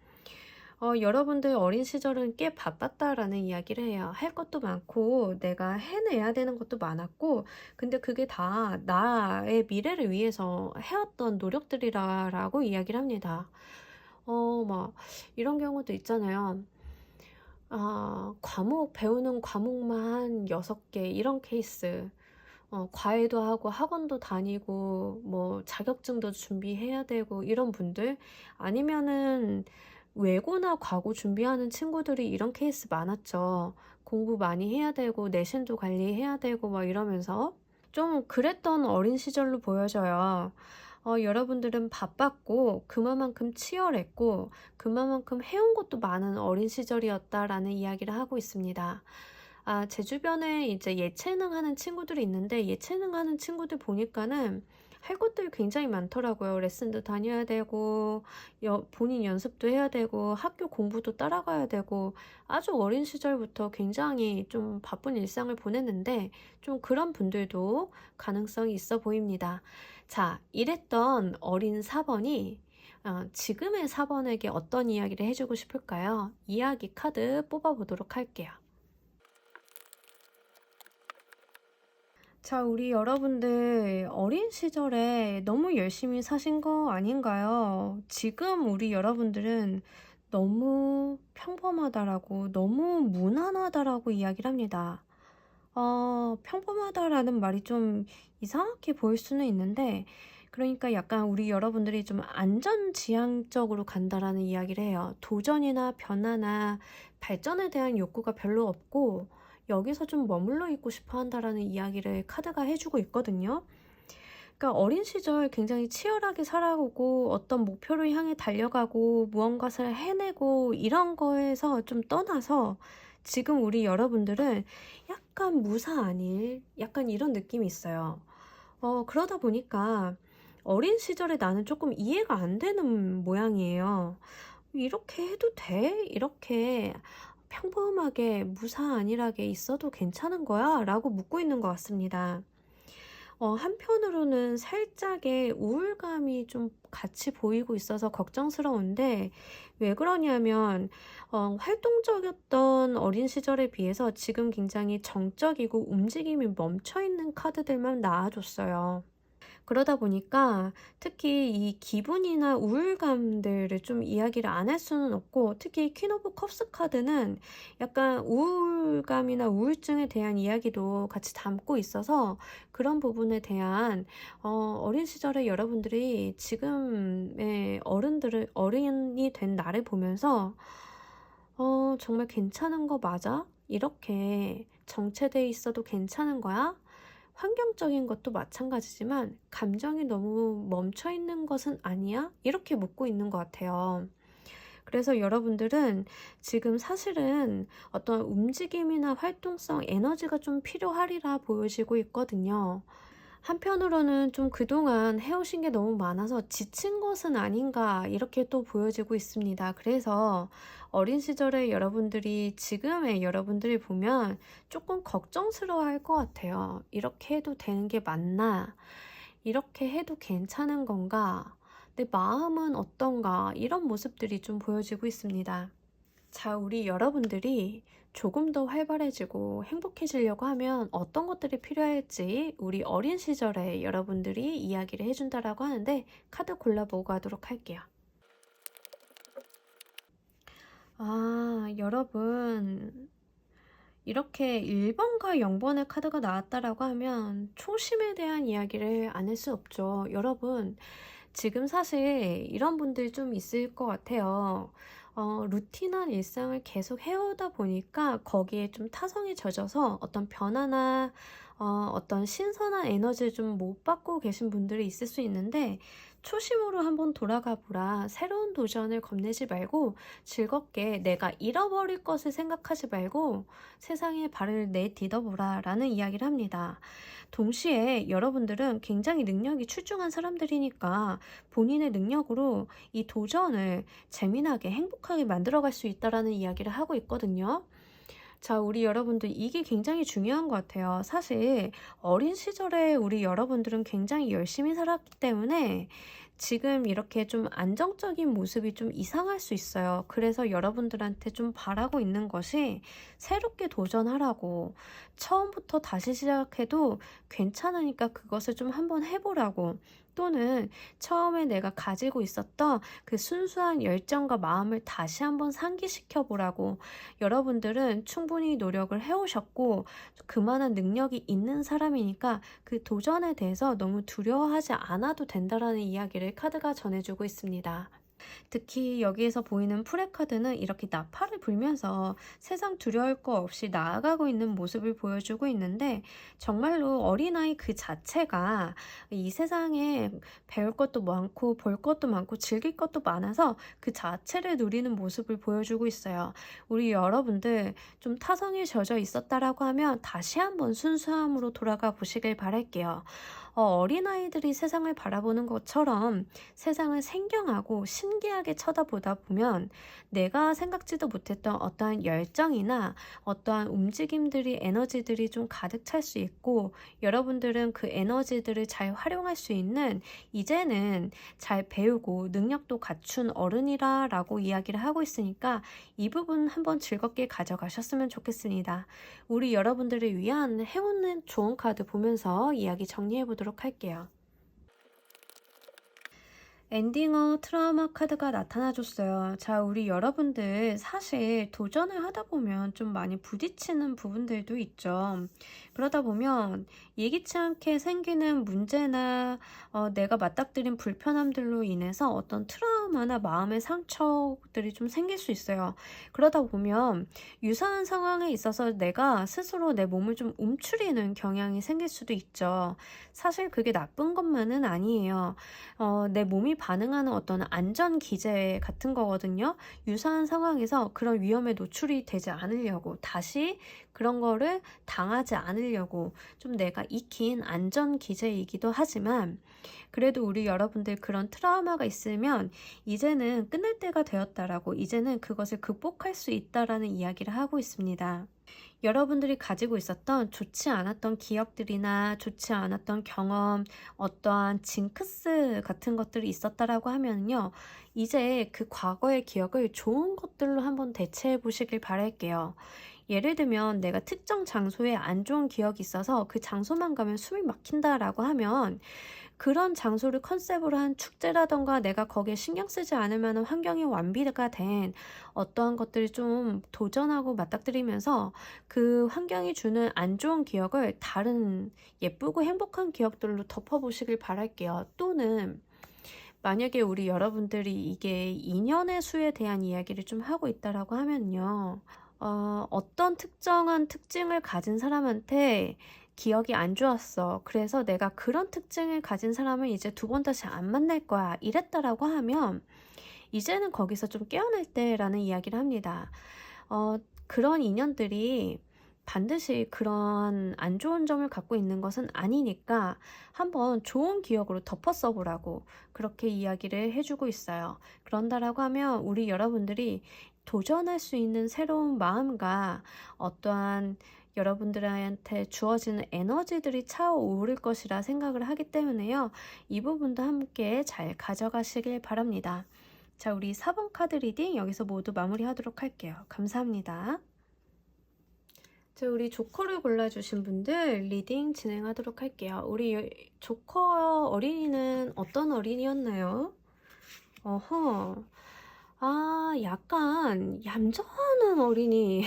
여러분들 어린 시절은 꽤 바빴다라는 이야기를 해요. 할 것도 많고 내가 해내야 되는 것도 많았고 근데 그게 다 나의 미래를 위해서 해왔던 노력들이라고 이야기를 합니다. 막 이런 경우도 있잖아요. 과목 배우는 과목만 6개 이런 케이스. 과외도 하고 학원도 다니고 뭐 자격증도 준비해야 되고 이런 분들 아니면은 외고나 과고 준비하는 친구들이 이런 케이스 많았죠. 공부 많이 해야 되고 내신도 관리해야 되고 막 이러면서 좀 그랬던 어린 시절로 보여져요. 여러분들은 바빴고 그만큼 치열했고 그만큼 해온 것도 많은 어린 시절이었다라는 이야기를 하고 있습니다. 제 주변에 이제 예체능 하는 친구들이 있는데 예체능 하는 친구들 보니까는 할 것들이 굉장히 많더라고요. 레슨도 다녀야 되고 본인 연습도 해야 되고 학교 공부도 따라가야 되고 아주 어린 시절부터 굉장히 좀 바쁜 일상을 보냈는데 좀 그런 분들도 가능성이 있어 보입니다. 자, 이랬던 어린 4번이 지금의 4번에게 어떤 이야기를 해주고 싶을까요? 이야기 카드 뽑아보도록 할게요. 자, 우리 여러분들 어린 시절에 너무 열심히 사신 거 아닌가요? 지금 우리 여러분들은 너무 평범하다라고, 너무 무난하다라고 이야기를 합니다. 평범하다라는 말이 좀 이상하게 보일 수는 있는데, 그러니까 약간 우리 여러분들이 좀 안전지향적으로 간다라는 이야기를 해요. 도전이나 변화나 발전에 대한 욕구가 별로 없고, 여기서 좀 머물러 있고 싶어 한다라는 이야기를 카드가 해주고 있거든요. 그러니까 어린 시절 굉장히 치열하게 살아오고 어떤 목표를 향해 달려가고 무언가를 해내고 이런 거에서 좀 떠나서 지금 우리 여러분들은 약간 무사한 일, 약간 이런 느낌이 있어요. 그러다 보니까 어린 시절에 나는 조금 이해가 안 되는 모양이에요. 이렇게 해도 돼? 이렇게 평범하게 무사안일하게 있어도 괜찮은 거야? 라고 묻고 있는 것 같습니다. 한편으로는 살짝의 우울감이 좀 같이 보이고 있어서 걱정스러운데 왜 그러냐면 활동적이었던 어린 시절에 비해서 지금 굉장히 정적이고 움직임이 멈춰있는 카드들만 나와줬어요. 그러다 보니까 특히 이 기분이나 우울감들을 좀 이야기를 안 할 수는 없고 특히 퀸 오브 컵스 카드는 약간 우울감이나 우울증에 대한 이야기도 같이 담고 있어서 그런 부분에 대한 어린 시절에 여러분들이 지금의 어른이 된 나를 보면서 정말 괜찮은 거 맞아? 이렇게 정체돼 있어도 괜찮은 거야? 환경적인 것도 마찬가지지만 감정이 너무 멈춰 있는 것은 아니야? 이렇게 묻고 있는 것 같아요. 그래서 여러분들은 지금 사실은 어떤 움직임이나 활동성, 에너지가 좀 필요하리라 보여지고 있거든요. 한편으로는 좀 그동안 해오신 게 너무 많아서 지친 것은 아닌가 이렇게 또 보여지고 있습니다. 그래서 어린 시절의 여러분들이 지금의 여러분들이 보면 조금 걱정스러워 할 것 같아요. 이렇게 해도 되는 게 맞나? 이렇게 해도 괜찮은 건가? 내 마음은 어떤가? 이런 모습들이 좀 보여지고 있습니다. 자, 우리 여러분들이 조금 더 활발해지고 행복해지려고 하면 어떤 것들이 필요할지 우리 어린 시절에 여러분들이 이야기를 해준다라고 하는데 카드 골라보고 하도록 할게요. 여러분 이렇게 1번과 0번의 카드가 나왔다라고 하면 초심에 대한 이야기를 안 할 수 없죠. 여러분 지금 사실 이런 분들 좀 있을 것 같아요. 루틴한 일상을 계속 해오다 보니까 거기에 좀 타성이 젖어서 어떤 변화나 어떤 신선한 에너지를 좀 못 받고 계신 분들이 있을 수 있는데 초심으로 한번 돌아가 보라. 새로운 도전을 겁내지 말고 즐겁게 내가 잃어버릴 것을 생각하지 말고 세상에 발을 내딛어 보라 라는 이야기를 합니다. 동시에 여러분들은 굉장히 능력이 출중한 사람들이니까 본인의 능력으로 이 도전을 재미나게 행복하게 만들어갈 수 있다라는 이야기를 하고 있거든요. 자, 우리 여러분들 이게 굉장히 중요한 것 같아요. 사실 어린 시절에 우리 여러분들은 굉장히 열심히 살았기 때문에 지금 이렇게 좀 안정적인 모습이 좀 이상할 수 있어요. 그래서 여러분들한테 좀 바라고 있는 것이 새롭게 도전하라고, 처음부터 다시 시작해도 괜찮으니까 그것을 좀 한번 해보라고, 또는 처음에 내가 가지고 있었던 그 순수한 열정과 마음을 다시 한번 상기시켜 보라고. 여러분들은 충분히 노력을 해오셨고 그만한 능력이 있는 사람이니까 그 도전에 대해서 너무 두려워하지 않아도 된다라는 이야기를 카드가 전해주고 있습니다. 특히 여기에서 보이는 프레 카드는 이렇게 나팔을 불면서 세상 두려울 거 없이 나아가고 있는 모습을 보여주고 있는데, 정말로 어린아이 그 자체가 이 세상에 배울 것도 많고 볼 것도 많고 즐길 것도 많아서 그 자체를 누리는 모습을 보여주고 있어요. 우리 여러분들 좀 타성에 젖어 있었다라고 하면 다시 한번 순수함으로 돌아가 보시길 바랄게요. 어린아이들이 세상을 바라보는 것처럼 세상을 생경하고 신기하게 쳐다보다 보면 내가 생각지도 못했던 어떠한 열정이나 어떠한 움직임들이, 에너지들이 좀 가득 찰 수 있고, 여러분들은 그 에너지들을 잘 활용할 수 있는, 이제는 잘 배우고 능력도 갖춘 어른이라 라고 이야기를 하고 있으니까 이 부분 한번 즐겁게 가져가셨으면 좋겠습니다. 우리 여러분들을 위한 행운의 좋은 카드 보면서 이야기 정리해 보도록 할게요. 엔딩어 트라우마 카드가 나타나줬어요. 자, 우리 여러분들 사실 도전을 하다 보면 좀 많이 부딪히는 부분들도 있죠. 그러다 보면 예기치 않게 생기는 문제나 내가 맞닥뜨린 불편함들로 인해서 어떤 트라우마나 마음의 상처들이 좀 생길 수 있어요. 그러다 보면 유사한 상황에 있어서 내가 스스로 내 몸을 좀 움츠리는 경향이 생길 수도 있죠. 사실 그게 나쁜 것만은 아니에요. 내 몸이 반응하는 어떤 안전 기제 같은 거거든요. 유사한 상황에서 그런 위험에 노출이 되지 않으려고, 다시 그런 거를 당하지 않으려고 좀 내가 익힌 안전 기제이기도 하지만, 그래도 우리 여러분들 그런 트라우마가 있으면 이제는 끝낼 때가 되었다라고, 이제는 그것을 극복할 수 있다라는 이야기를 하고 있습니다. 여러분들이 가지고 있었던 좋지 않았던 기억들이나 좋지 않았던 경험, 어떠한 징크스 같은 것들이 있었다라고 하면요, 이제 그 과거의 기억을 좋은 것들로 한번 대체해 보시길 바랄게요. 예를 들면 내가 특정 장소에 안 좋은 기억이 있어서 그 장소만 가면 숨이 막힌다라고 하면, 그런 장소를 컨셉으로 한 축제라던가 내가 거기에 신경 쓰지 않을 만한 환경이 완비가 된 어떠한 것들을 좀 도전하고 맞닥뜨리면서 그 환경이 주는 안 좋은 기억을 다른 예쁘고 행복한 기억들로 덮어보시길 바랄게요. 또는 만약에 우리 여러분들이 이게 인연의 수에 대한 이야기를 좀 하고 있다라고 하면요, 어떤 특정한 특징을 가진 사람한테 기억이 안 좋았어. 그래서 내가 그런 특징을 가진 사람을 이제 두 번 다시 안 만날 거야. 이랬다라고 하면 이제는 거기서 좀 깨어날 때라는 이야기를 합니다. 그런 인연들이 반드시 그런 안 좋은 점을 갖고 있는 것은 아니니까 한번 좋은 기억으로 덮어 써보라고 그렇게 이야기를 해주고 있어요. 그런다라고 하면 우리 여러분들이 도전할 수 있는 새로운 마음과 어떠한 여러분들한테 주어지는 에너지들이 차오를 것이라 생각을 하기 때문에요. 이 부분도 함께 잘 가져가시길 바랍니다. 자, 우리 4번 카드 리딩 여기서 모두 마무리하도록 할게요. 감사합니다. 자, 우리 조커를 골라주신 분들 리딩 진행하도록 할게요. 우리 조커 어린이는 어떤 어린이였나요? 약간 얌전한 어린이.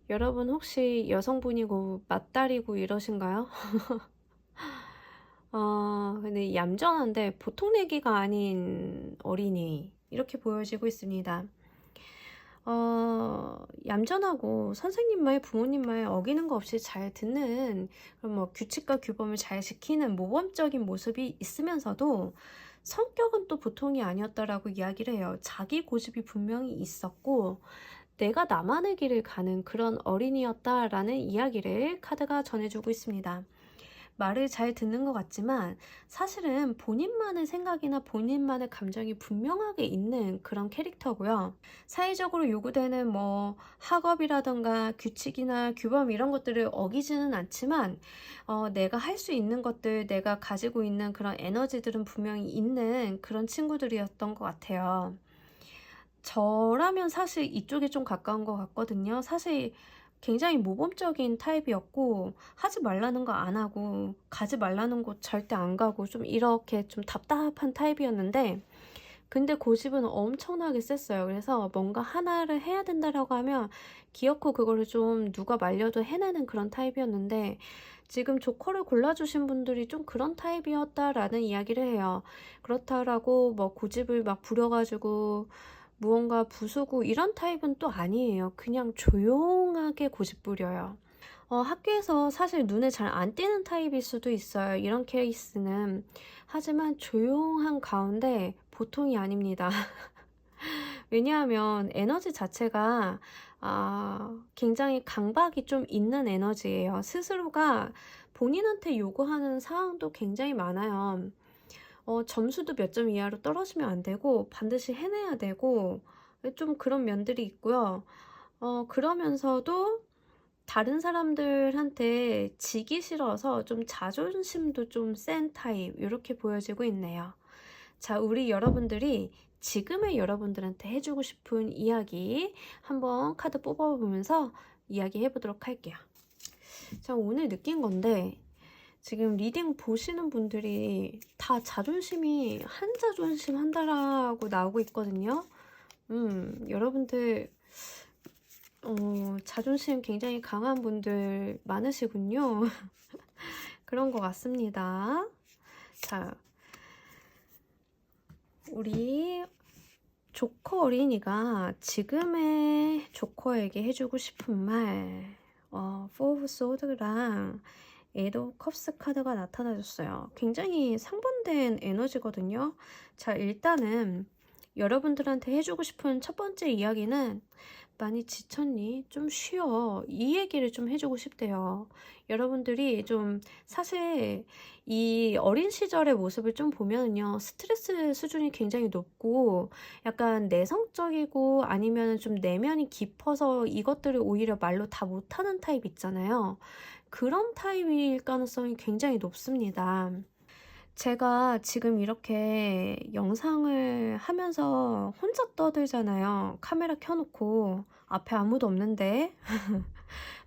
여러분 혹시 여성분이고 맞다리고 이러신가요? 근데 얌전한데 보통 내기가 아닌 어린이, 이렇게 보여지고 있습니다. 얌전하고 선생님 말, 부모님 말 어기는 거 없이 잘 듣는, 그런 뭐 규칙과 규범을 잘 지키는 모범적인 모습이 있으면서도 성격은 또 보통이 아니었다라고 이야기를 해요. 자기 고집이 분명히 있었고 내가 나만의 길을 가는 그런 어린이였다라는 이야기를 카드가 전해주고 있습니다. 말을 잘 듣는 것 같지만 사실은 본인만의 생각이나 본인만의 감정이 분명하게 있는 그런 캐릭터고요. 사회적으로 요구되는 뭐 학업이라던가 규칙이나 규범 이런 것들을 어기지는 않지만 내가 할 수 있는 것들, 내가 가지고 있는 그런 에너지들은 분명히 있는 그런 친구들이었던 것 같아요. 저라면 사실 이쪽에 좀 가까운 것 같거든요. 사실 굉장히 모범적인 타입이었고 하지 말라는 거 안 하고 가지 말라는 곳 절대 안 가고 좀 이렇게 좀 답답한 타입이었는데, 근데 고집은 엄청나게 셌어요. 그래서 뭔가 하나를 해야 된다라고 하면 기어코 그거를 좀 누가 말려도 해내는 그런 타입이었는데, 지금 조커를 골라주신 분들이 좀 그런 타입이었다라는 이야기를 해요. 그렇다라고 뭐 고집을 막 부려가지고 무언가 부수고 이런 타입은 또 아니에요. 그냥 조용하게 고집 부려요. 학교에서 사실 눈에 잘 안 띄는 타입일 수도 있어요, 이런 케이스는. 하지만 조용한 가운데 보통이 아닙니다. 왜냐하면 에너지 자체가 굉장히 강박이 좀 있는 에너지예요. 스스로가 본인한테 요구하는 사항도 굉장히 많아요. 점수도 몇 점 이하로 떨어지면 안 되고 반드시 해내야 되고 좀 그런 면들이 있고요. 그러면서도 다른 사람들한테 지기 싫어서 좀 자존심도 좀 센 타입, 이렇게 보여지고 있네요. 자, 우리 여러분들이 지금의 여러분들한테 해주고 싶은 이야기 한번 카드 뽑아보면서 이야기 해보도록 할게요. 자, 오늘 느낀 건데 지금 리딩 보시는 분들이 다 자존심이 한 자존심 한다라고 나오고 있거든요. 여러분들 자존심 굉장히 강한 분들 많으시군요. 그런 것 같습니다. 자, 우리 조커 어린이가 지금의 조커에게 해주고 싶은 말, 포 오브 소드랑 에이드 오브 컵스 카드가 나타나줬어요. 굉장히 상반된 에너지거든요. 자, 일단은 여러분들한테 해주고 싶은 첫 번째 이야기는, 많이 지쳤니? 좀 쉬어. 이 얘기를 좀 해주고 싶대요. 여러분들이 좀 사실 이 어린 시절의 모습을 좀 보면요, 스트레스 수준이 굉장히 높고 약간 내성적이고 아니면 좀 내면이 깊어서 이것들을 오히려 말로 다 못하는 타입 있잖아요. 그런 타입일 가능성이 굉장히 높습니다. 제가 지금 이렇게 영상을 하면서 혼자 떠들잖아요. 카메라 켜놓고 앞에 아무도 없는데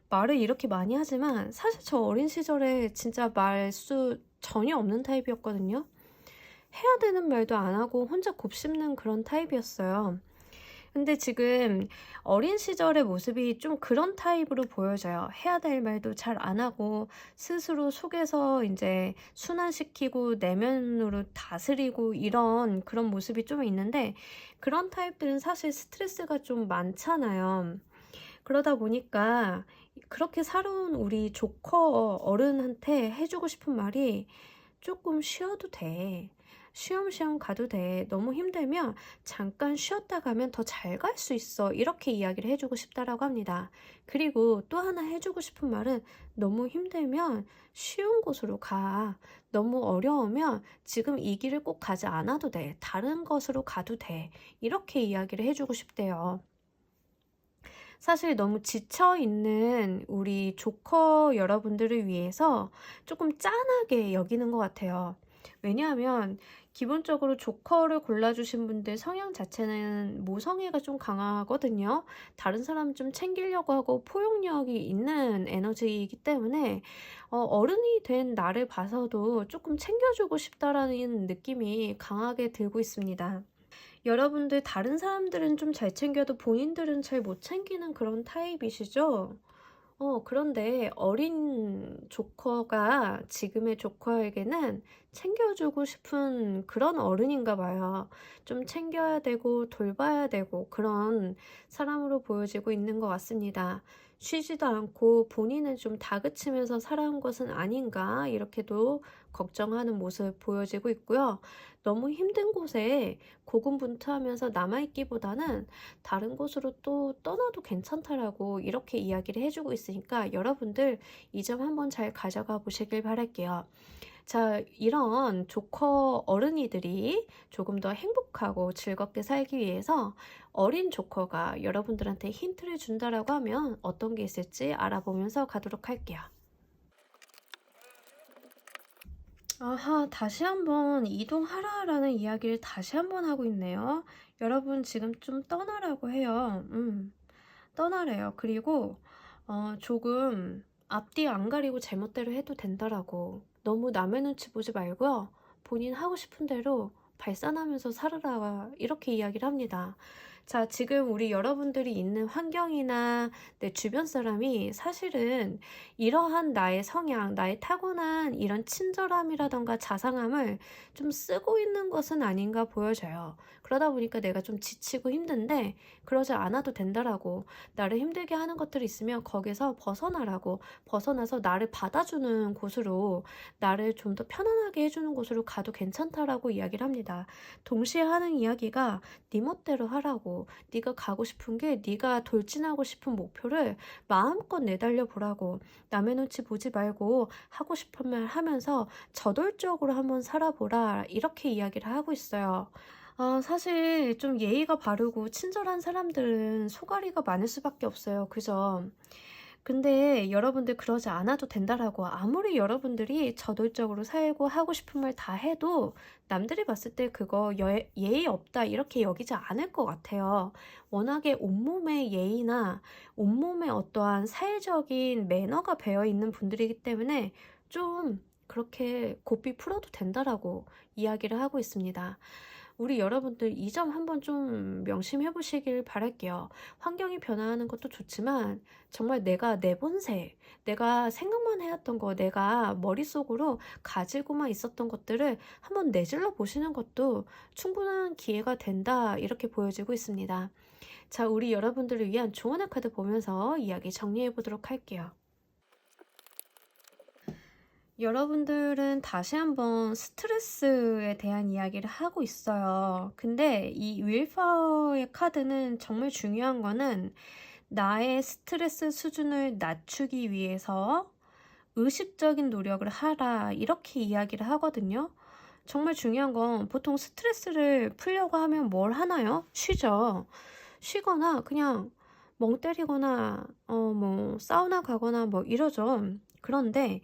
말을 이렇게 많이 하지만 사실 저 어린 시절에 진짜 말수 전혀 없는 타입이었거든요. 해야 되는 말도 안 하고 혼자 곱씹는 그런 타입이었어요. 근데 지금 어린 시절의 모습이 좀 그런 타입으로 보여져요. 해야 될 말도 잘 안 하고 스스로 속에서 이제 순환시키고 내면으로 다스리고 이런 그런 모습이 좀 있는데, 그런 타입들은 사실 스트레스가 좀 많잖아요. 그러다 보니까 그렇게 살아온 우리 조커 어른한테 해주고 싶은 말이, 조금 쉬어도 돼. 쉬엄쉬엄 가도 돼. 너무 힘들면 잠깐 쉬었다 가면 더 잘 갈 수 있어. 이렇게 이야기를 해주고 싶다라고 합니다. 그리고 또 하나 해주고 싶은 말은, 너무 힘들면 쉬운 곳으로 가. 너무 어려우면 지금 이 길을 꼭 가지 않아도 돼. 다른 것으로 가도 돼. 이렇게 이야기를 해주고 싶대요. 사실 너무 지쳐있는 우리 조커 여러분들을 위해서 조금 짠하게 여기는 것 같아요. 왜냐하면 기본적으로 조커를 골라주신 분들 성향 자체는 모성애가 좀 강하거든요. 다른 사람 좀 챙기려고 하고 포용력이 있는 에너지이기 때문에 어른이 된 나를 봐서도 조금 챙겨주고 싶다라는 느낌이 강하게 들고 있습니다. 여러분들 다른 사람들은 좀 잘 챙겨도 본인들은 잘 못 챙기는 그런 타입이시죠? 그런데 어린 조커가 지금의 조커에게는 챙겨주고 싶은 그런 어른인가 봐요. 좀 챙겨야 되고 돌봐야 되고 그런 사람으로 보여지고 있는 것 같습니다. 쉬지도 않고 본인은 좀 다그치면서 살아온 것은 아닌가 이렇게도 걱정하는 모습 보여지고 있고요. 너무 힘든 곳에 고군분투하면서 남아있기보다는 다른 곳으로 또 떠나도 괜찮다라고 이렇게 이야기를 해주고 있으니까 여러분들 이 점 한번 잘 가져가 보시길 바랄게요. 자, 이런 조커 어른이들이 조금 더 행복하고 즐겁게 살기 위해서 어린 조커가 여러분들한테 힌트를 준다라고 하면 어떤 게 있을지 알아보면서 가도록 할게요. 아하, 다시 한번 이동하라라는 이야기를 다시 한번 하고 있네요. 여러분 지금 좀 떠나라고 해요. 떠나래요. 그리고 조금 앞뒤 안 가리고 제멋대로 해도 된다라고. 너무 남의 눈치 보지 말고요. 본인 하고 싶은 대로 발산하면서 살아라. 이렇게 이야기를 합니다. 자, 지금 우리 여러분들이 있는 환경이나 내 주변 사람이 사실은 이러한 나의 성향, 나의 타고난 이런 친절함이라던가 자상함을 좀 쓰고 있는 것은 아닌가 보여져요. 그러다 보니까 내가 좀 지치고 힘든데 그러지 않아도 된다라고. 나를 힘들게 하는 것들이 있으면 거기서 벗어나라고. 벗어나서 나를 받아주는 곳으로, 나를 좀 더 편안하게 해주는 곳으로 가도 괜찮다라고 이야기를 합니다. 동시에 하는 이야기가 네 멋대로 하라고. 네가 가고 싶은 게, 네가 돌진하고 싶은 목표를 마음껏 내달려 보라고. 남의 눈치 보지 말고 하고 싶은 말 하면서 저돌적으로 한번 살아보라. 이렇게 이야기를 하고 있어요. 사실 좀 예의가 바르고 친절한 사람들은 소가리가 많을 수밖에 없어요. 그죠? 근데 여러분들 그러지 않아도 된다라고. 아무리 여러분들이 저돌적으로 살고 하고 싶은 말 다 해도 남들이 봤을 때 그거 예의 없다 이렇게 여기지 않을 것 같아요. 워낙에 온몸에 예의나 온몸에 어떠한 사회적인 매너가 배어 있는 분들이기 때문에 좀 그렇게 고삐 풀어도 된다라고 이야기를 하고 있습니다. 우리 여러분들 이 점 한번 좀 명심해 보시길 바랄게요. 환경이 변화하는 것도 좋지만 정말 내가 내 본색, 내가 생각만 해왔던 거, 내가 머릿속으로 가지고만 있었던 것들을 한번 내질러 보시는 것도 충분한 기회가 된다 이렇게 보여지고 있습니다. 자, 우리 여러분들을 위한 조언의 카드 보면서 이야기 정리해 보도록 할게요. 여러분들은 다시 한번 스트레스에 대한 이야기를 하고 있어요. 근데 이 윌파워의 카드는 정말 중요한 거는 나의 스트레스 수준을 낮추기 위해서 의식적인 노력을 하라 이렇게 이야기를 하거든요. 정말 중요한 건 보통 스트레스를 풀려고 하면 뭘 하나요? 쉬죠. 쉬거나 그냥 멍 때리거나 뭐 사우나 가거나 뭐 이러죠. 그런데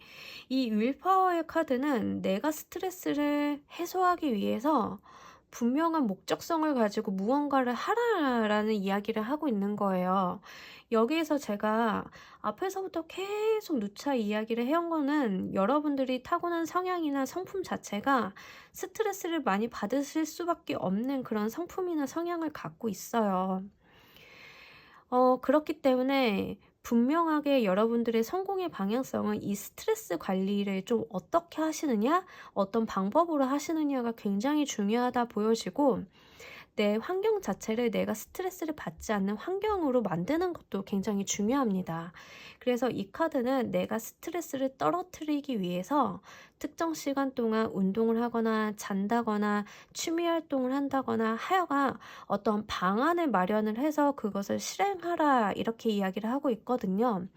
이 윌파워의 카드는 내가 스트레스를 해소하기 위해서 분명한 목적성을 가지고 무언가를 하라라는 이야기를 하고 있는 거예요. 여기에서 제가 앞에서부터 계속 누차 이야기를 해온 거는 여러분들이 타고난 성향이나 성품 자체가 스트레스를 많이 받으실 수밖에 없는 그런 성품이나 성향을 갖고 있어요. 그렇기 때문에 분명하게 여러분들의 성공의 방향성은 이 스트레스 관리를 좀 어떻게 하시느냐, 어떤 방법으로 하시느냐가 굉장히 중요하다 보여지고, 내 환경 자체를 내가 스트레스를 받지 않는 환경으로 만드는 것도 굉장히 중요합니다. 그래서 이 카드는 내가 스트레스를 떨어뜨리기 위해서 특정 시간 동안 운동을 하거나 잔다거나 취미 활동을 한다거나 하여가 어떤 방안을 마련을 해서 그것을 실행하라 이렇게 이야기를 하고 있거든요.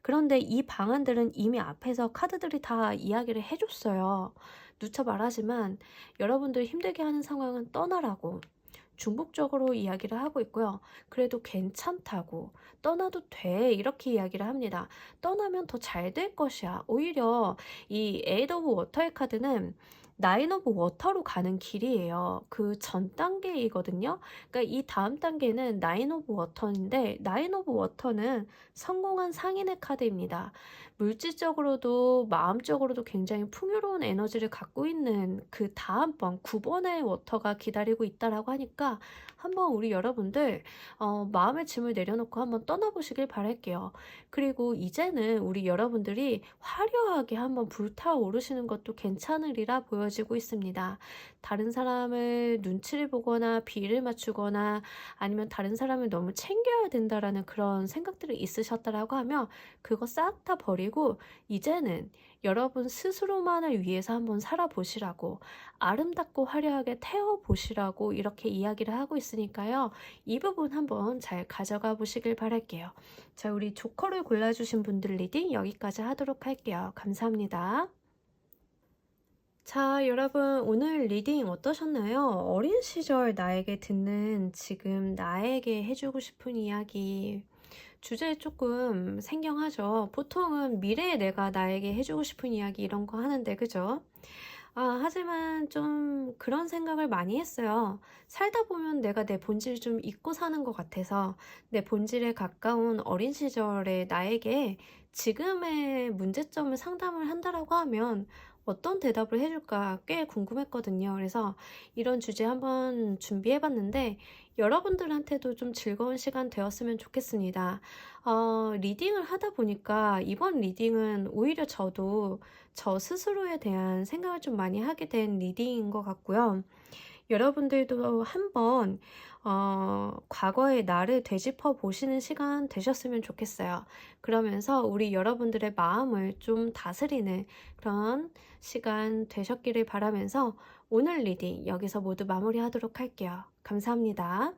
그런데 이 방안들은 이미 앞에서 카드들이 다 이야기를 해줬어요. 누차 말하지만 여러분들 힘들게 하는 상황은 떠나라고 중복적으로 이야기를 하고 있고요. 그래도 괜찮다고, 떠나도 돼 이렇게 이야기를 합니다. 떠나면 더 잘 될 것이야. 오히려 이 에이드 오브 워터의 카드는 나인 오브 워터로 가는 길이에요. 그 전 단계이거든요. 그러니까 이 다음 단계는 나인 오브 워터인데, 나인 오브 워터는 성공한 상인의 카드입니다. 물질적으로도 마음적으로도 굉장히 풍요로운 에너지를 갖고 있는 그 다음번 9번의 워터가 기다리고 있다라고 하니까 한번 우리 여러분들 마음의 짐을 내려놓고 한번 떠나보시길 바랄게요. 그리고 이제는 우리 여러분들이 화려하게 한번 불타오르시는 것도 괜찮으리라 보여 보여지고 있습니다. 다른 사람을 눈치를 보거나 비를 맞추거나 아니면 다른 사람을 너무 챙겨야 된다라는 그런 생각들이 있으셨다라고 하면 그거 싹 다 버리고 이제는 여러분 스스로만을 위해서 한번 살아보시라고, 아름답고 화려하게 태워보시라고 이렇게 이야기를 하고 있으니까요. 이 부분 한번 잘 가져가 보시길 바랄게요. 자, 우리 조커를 골라주신 분들 리딩 여기까지 하도록 할게요. 감사합니다. 자, 여러분, 오늘 리딩 어떠셨나요? 어린 시절 나에게 듣는 지금 나에게 해주고 싶은 이야기. 주제에 조금 생경하죠. 보통은 미래의 내가 나에게 해주고 싶은 이야기 이런 거 하는데, 그죠? 하지만 좀 그런 생각을 많이 했어요. 살다 보면 내가 내 본질을 좀 잊고 사는 것 같아서 내 본질에 가까운 어린 시절의 나에게 지금의 문제점을 상담을 한다라고 하면 어떤 대답을 해줄까 꽤 궁금했거든요. 그래서 이런 주제 한번 준비해봤는데 여러분들한테도 좀 즐거운 시간 되었으면 좋겠습니다. 리딩을 하다 보니까 이번 리딩은 오히려 저도 저 스스로에 대한 생각을 좀 많이 하게 된 리딩인 것 같고요. 여러분들도 한번 과거의 나를 되짚어 보시는 시간 되셨으면 좋겠어요. 그러면서 우리 여러분들의 마음을 좀 다스리는 그런 시간 되셨기를 바라면서 오늘 리딩 여기서 모두 마무리하도록 할게요. 감사합니다.